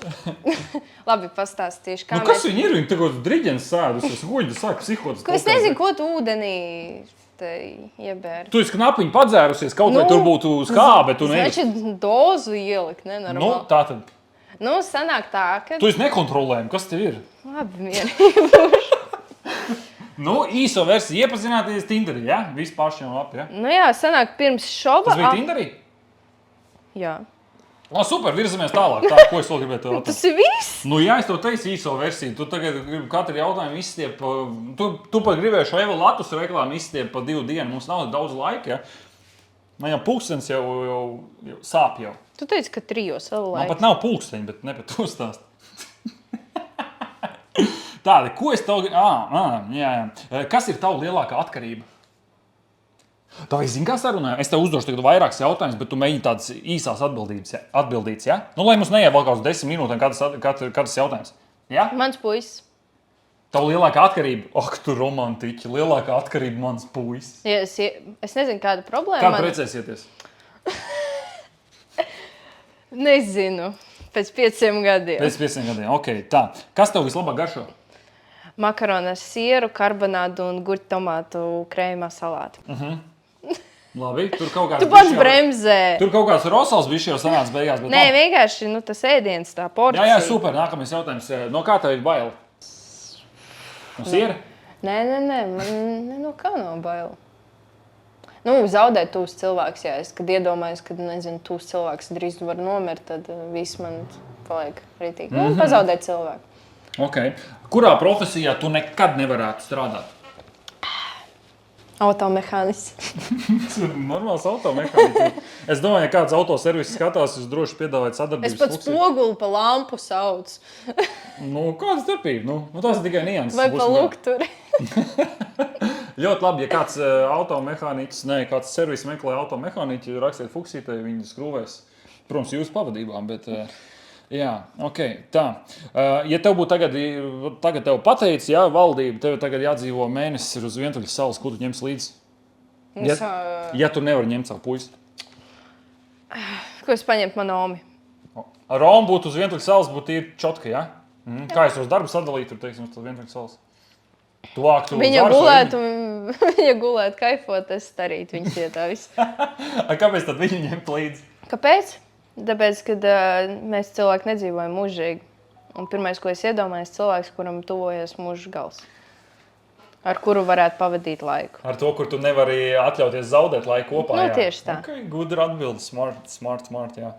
labi pastāstīšu, kā kas viņi ir? Viņi tagad driģens sēdus, es guļu, sāku psihotas. Ko es nezinu, ko tu ūdenī iebēri. Tu esi knapiņi padzērusies, kaut vai tur būtu skābe, tu neesi. Znači dozu ielikt, nenormāli. Nu, tā tad. Nu, sanāk tā, ka... Tu esi nekontrolējami, kas tev ir? Labi, mierīgi. Nu, īso versiju iepazināties Tinderī, ja? Viss pašiem labi, ja? Nu jā, sanāk pirms šoba... Tas bija Tinderī? Jā. Super, virzamies tālāk. Tā, ko es vēl gribēju tev Tas ir viss? Nu jā, es tev teicu īso versiju. Tu tagad gribi katru jautājumu izstiep. Tu pat gribēji šo Eva Latus reklāmu izstiep pa 2 dienu. Mums nav daudz laika, ja? Man jau pulkstenis jau sāp jau. Tu teici, ka 3 vēl laiks. Man pat nav pulksteņi, bet ne par to stāst. Tādi, ko es tev... Jā. Kas ir tava lielākā atkarība? Tā vai zini, kā sarunāju? Es tev uzdošu tagad vairākas jautājumus, bet tu mēģini tādas īsās atbildītas, ja? Nu, lai mums neiet vēl kaut 10 minūtēm katrs jautājums. Ja? Mans puisis. Tava lielākā atkarība? Ak, tu romantiķi. Lielākā atkarība mans puisis. Ja, es nezinu, kāda problēma. Kā precēsieties? Nezinu. Pēc 5 gadiem. Pēc 5 gadiem, ok. Tā. Kas tev vislabāk garšo? Makaroni ar sieru, karbonādu un gurķu tomātu krējumā salātu. Labi, tur kaut kāds... Tu pats bremzē. Tur kaut kāds rosals bija jau sanāca beigās. Bet Nē, vienkārši tas ēdiens, tā porcija. Jā, super. Nākamais jautājums. No kā tev ir bail? No siera? Nē, man no kā nav bail. Zaudēt tūs cilvēks, jā. Es, kad iedomājos, kad, nezinu, tūs cilvēks drīz var nomirt, tad viss man paliek ritīgi. Pazaudēt cilvēku. Okay. Kurā profesijā tu nekad nevarētu strādāt? Automehānis. Normāls automehāniķis. Es domāju, ja kāds autoservis skatās, jūs droši piedāvājat sadarbības. Es pats spoguli pa lampu saucu. Kāda starpība? Tas ir tikai nianses. Vai pa lukturi. Ļoti labi, ja kāds automehāniķis, kāds servis meklē automehāniķi, rakstiet fuksītē, viņi skrūvēs. Protams, jūsu pavadībām, bet... Jā, tā. Ja tev būtu tagad tev pateicis, valdība, tev tagad jādzīvo mēnesis uz vientuļas salas, ko tu ņems līdzi? Ja tu nevari ņemt savu puisi. Ko es paņemtu man Omi? Roma būtu uz vientuļas salas, būtu ir čotka, ja? Kā es tos darbu sadalītu, teiksim, uz vientuļas salas? Viņa gulētu, kaifot, es darītu viņas vietā visu. Kāpēc tad viņu ņemt līdzi? Kāpēc? Tāpēc, kad mēs cilvēki nedzīvojam mūžīgi. Un pirmais, ko es iedomājos, cilvēks, kuram tuvojas mūža gals. Ar kuru varētu pavadīt laiku. Ar to, kur tu nevari atļauties zaudēt laiku kopā. Jā. Tieši tā. Gudra atbildi. Smart, jā.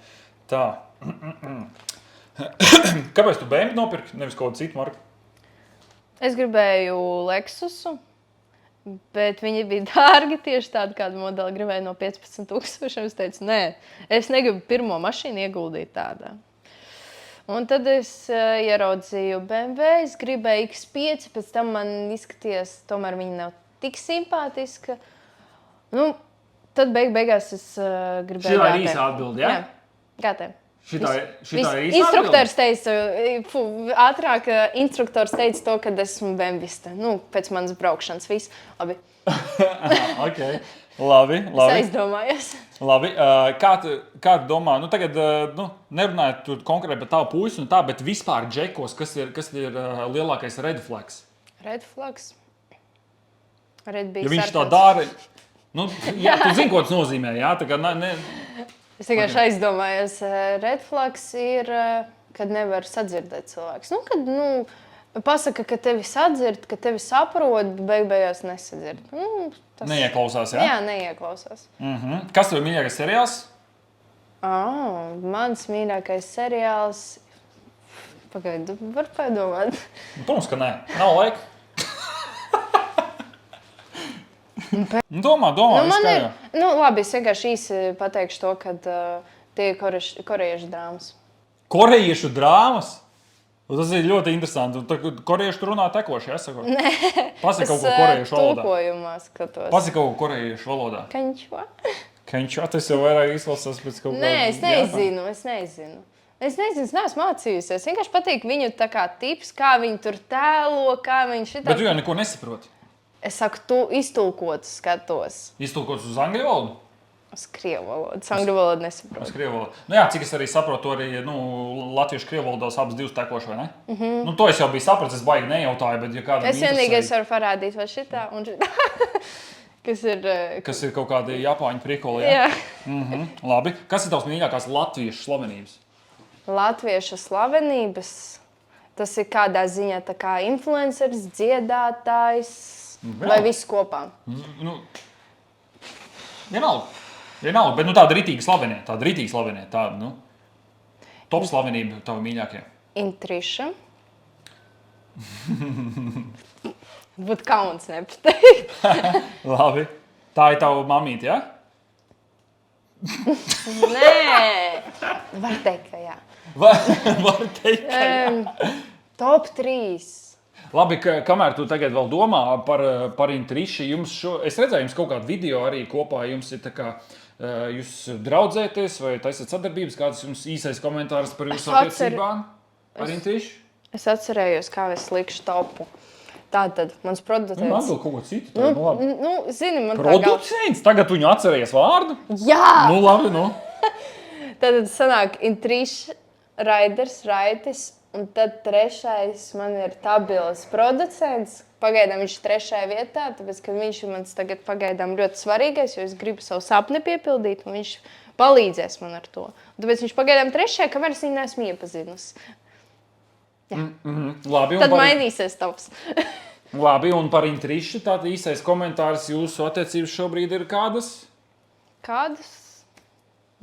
Tā. Kāpēc tu BMW nopirki, nevis kaut citu marku? Es gribēju Lexusu. Bet viņi bija dārgi, tieši tādu kādu modeli gribēju no 15,000. Es teicu, nē, es negribu pirmo mašīnu ieguldīt tādā. Un tad es ieraudzīju BMW, es gribēju X5, pēc tam man izskatījās, tomēr viņa nav tik simpātiska. Tad beigās es gribēju GT. Šī ir īsa atbildi, jā? Jā, GT. Šitā ir īsa instruktors teica, ātrāk instruktors teica to, kad esmu bembista. Pēc manas braukšanas viss. Labi. Labi. Es aizdomājos. Labi. Kā tu domā, tagad nerunājot konkrēti par tavu puisi un tā, bet vispār džekos, kas ir lielākais red flags? Red flags? Red bija ja viņš tā dara, tu zini, ko tas nozīmē, jā? Tā kā Es vienkārši aizdomājos, red flags ir, kad nevar sadzirdēt cilvēks. Kad pasaka, ka tevi sadzird, ka tevi saprot, bet beigās nesadzird. Neieklausās, jā? Jā, neieklausās. Kas tev ir mīļākais seriāls? Mans mīļākais seriāls... Pagaidu, var padomāt. Protams, ka nē. Nav laika. Domā, labi, es vienkārši īsi pateikšu to, ka tie ir korejiešu drāmas. Korejiešu drāmas? Tas ir ļoti interesanti. Korejieši tur runā tekoši, ja? Nē, Pasaka kaut ko korejiešu valodā. Es tulkojumā skatos. Pasaka kaut ko korejiešu valodā. Kenčua, tas jau vairāk izklausās pēc kaut kā... Nē, es nezinu. Es neesmu mācījusies. Vienkārši patīk viņu tā kā tips, kā viņi tur tēlo, kā viņi šitā... Bet tu jau neko nesaproti. Es saku, tu iztulkotu skatos. Iztulkots uz angļu valodu? Uz krievu valodu. Angļu valodu nesaprotu. Uz krievu valodu. Jā, cik es arī saprotu, arī latviešu krievu valodās abas divas tekoši, vai ne? To es jau biju sapratis, es baigi nejautāju, bet ja kādam es vienīgais varu parādīt vai šitā un šitā. Kas ir kaut kādi japāņu prikoli, jā? Labi. Kas ir tavs mīļākās latviešu slavenības? Latviešu slavenības? Tas ir kādā ziņā tā kā influenceris, dziedātājs... Vai viss kopā? Vienalga, bet tāda ritīga slavenie, top slavenība tava mīļākie. Intriša. Būtu kauns nepateikt. Labi. Tā ir tava mamīte, ja? Nē. Var teikt, ka jā. Var teikt, ka jā. Top 3. Labi, kamēr tu tagad vēl domā par Intriši, es redzēju, jums kaut kādu video arī kopā, jums ir tā kā, jūs draudzēties vai taisat sadarbības, kāds jums īsais komentārs par jūsu attiecībām ar Intriši? Es atcerējos, kā es likšu topu. Tātad, mans producents... Man vēl kaut ko citu. Zini, man producents? Tagad viņu atcerējies vārdu? Jā! Labi, Tātad sanāk Intriši, Raiders, Raitis. Un tad trešais man ir Tabils producents. Pagaidām viņš ir 3. vietā, tāpēc, ka viņš ir mans tagad pagaidām ļoti svarīgais, jo es gribu savu sapni piepildīt, un viņš palīdzēs man ar to. Un tāpēc viņš pagaidām 3. kamēr es viņu neesmu iepazinusi. Labi. Tad mainīsies tops. Labi, un par intrišu tātad īsais komentārs jūsu attiecības šobrīd ir kādas? Kādas?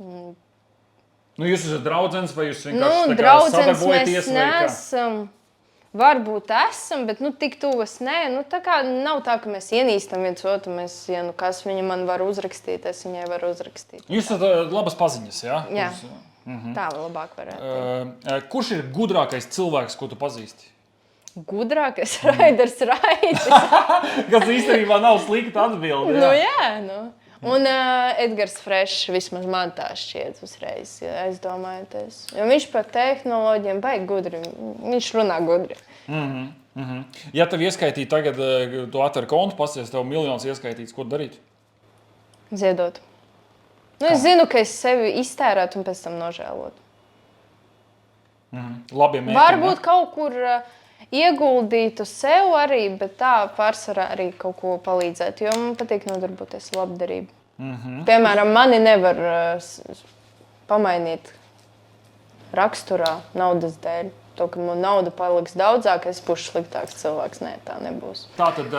Nu, jūs esat draudzenes vai jūs vienkārši tā kā Draudzenes sadarbojaties? mēs vai kā? neesam. Varbūt esam, bet tik tuvas nē. Tā kā nav tā, ka mēs ienīstam viens otru. Mēs, ja nu kas viņa man var uzrakstīt, es viņai varu uzrakstīt. Jūs esat labas paziņas, jā? Jā. Tā labāk varētu teikt. Kurš ir gudrākais cilvēks, ko tu pazīsti? Gudrākais Raiders Raidis. Kas īstenībā nav slikta atbilde. Nu, jā. Un Edgars Frešs, vismaz man tā šķiet uzreiz, aizdomājoties. Jo viņš par tehnoloģiem baigi gudri. Viņš runā gudri. Ja tev ieskaitītu tagad, tu atver kontu, pasies, tev miljonus ieskaitīts, ko darīt? Ziedot. Es zinu, ka es sevi iztērētu un pēc tam nožēlotu. Labiem mērķiem, Varbūt kaut kur ieguldītu sev arī, bet tā pārsvarā arī kaut ko palīdzēt, jo man patīk nodarboties ar labdarību. Piemēram, mani nevar pamainīt raksturā naudas dēļ. To, ka man nauda paliks daudzāk, es būšu sliktāks cilvēks. Nē, tā nebūs. Tātad,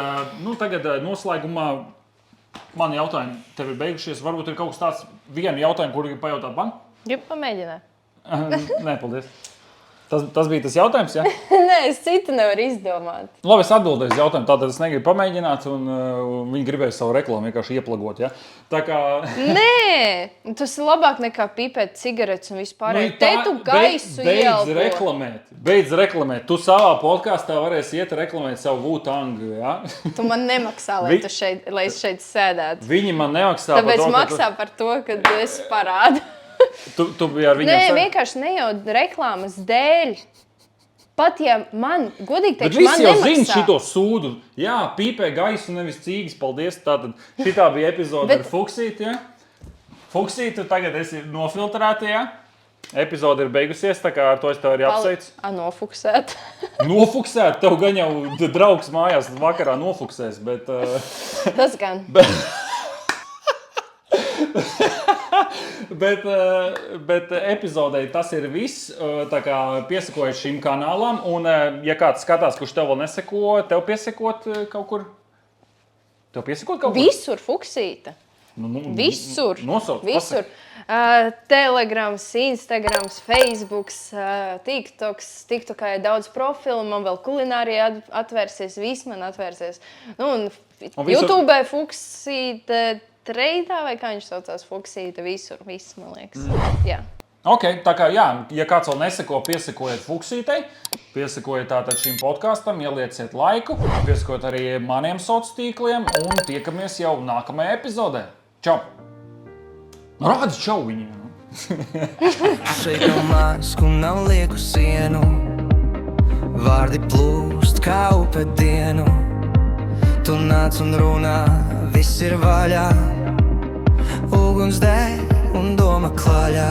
tagad noslēgumā mani jautājumi tev ir beigušies. Varbūt ir kaut kas tāds, vienu jautājumu, kuru gribi pajautāt man? Gribu pamēģināt. Nē, paldies. Tas bija tas jautājums, jā? Nē, es citu nevaru izdomāt. Labi, es atbildēju uz jautājumu. Tātad es negribu pamēģināt, un viņi gribēja savu reklāmu vienkārši ieplagot, jā? Tā kā... Nē, tas ir labāk nekā pipēt cigaretes un vispār. Te tu gaisu ielpo. Beidz reklamēt. Tu savā podkāstā varēsi iet reklamēt savu Wu-Tang, jā? Tu man nemaksā, lai es šeit sēdētu. Viņi man nemaksā par to, Tāpēc maksā par to, ka es parādu. Tu biji ar viņiem? Nē, vienkārši ne jau reklāmas dēļ. Pat ja man, godīgi Bet teikšu, man visi jau nemaksā. zina šito sūdu. Jā, pīpē gaisu, nevis cīgas. Paldies. Tātad šitā bija epizode ar Fuksīti, jā? Fuksīti, tagad esi nofiltrēta, jā? Epizode ir beigusies, tā kā ar to es tev arī apsveicu. Nofuksēt. Nofuksēt? Tev gan jau draugs mājās vakarā nofuksēs, bet... Tas gan. Bet epizodei tas ir viss. Tā kā piesakojies šīm kanālām. Un, ja kāds skatās, kurš tev vēl neseko, tev piesakot kaut kur? Tev piesakot kaut kur? Visur Fuksīta. Visur. Nosauc. Visur. Telegrams, Instagrams, Facebooks, TikTokā ir daudz profilu. Man vēl kulinārija atvērsies, viss man atvērsies. Un visur... YouTube Fuksīta. Treidā, vai kā viņš saucās, Fuksīta, visur, viss, man liekas. Jā. Ok, tā kā jā, ja kāds vēl neseko, piesakojiet Fuksītei, piesakojiet tātad šim podkastam, ielieciet laiku, piesakojiet arī maniem sociāliem tīkliem un tiekamies jau nākamajā epizodē. Čau! Rādi čau viņiem! Šeit nav masku, nav lieku sienu, vārdi plūst kā upe dienu. Tu nāc un runā, viss ir vaļā, uguns deg un doma klaļā.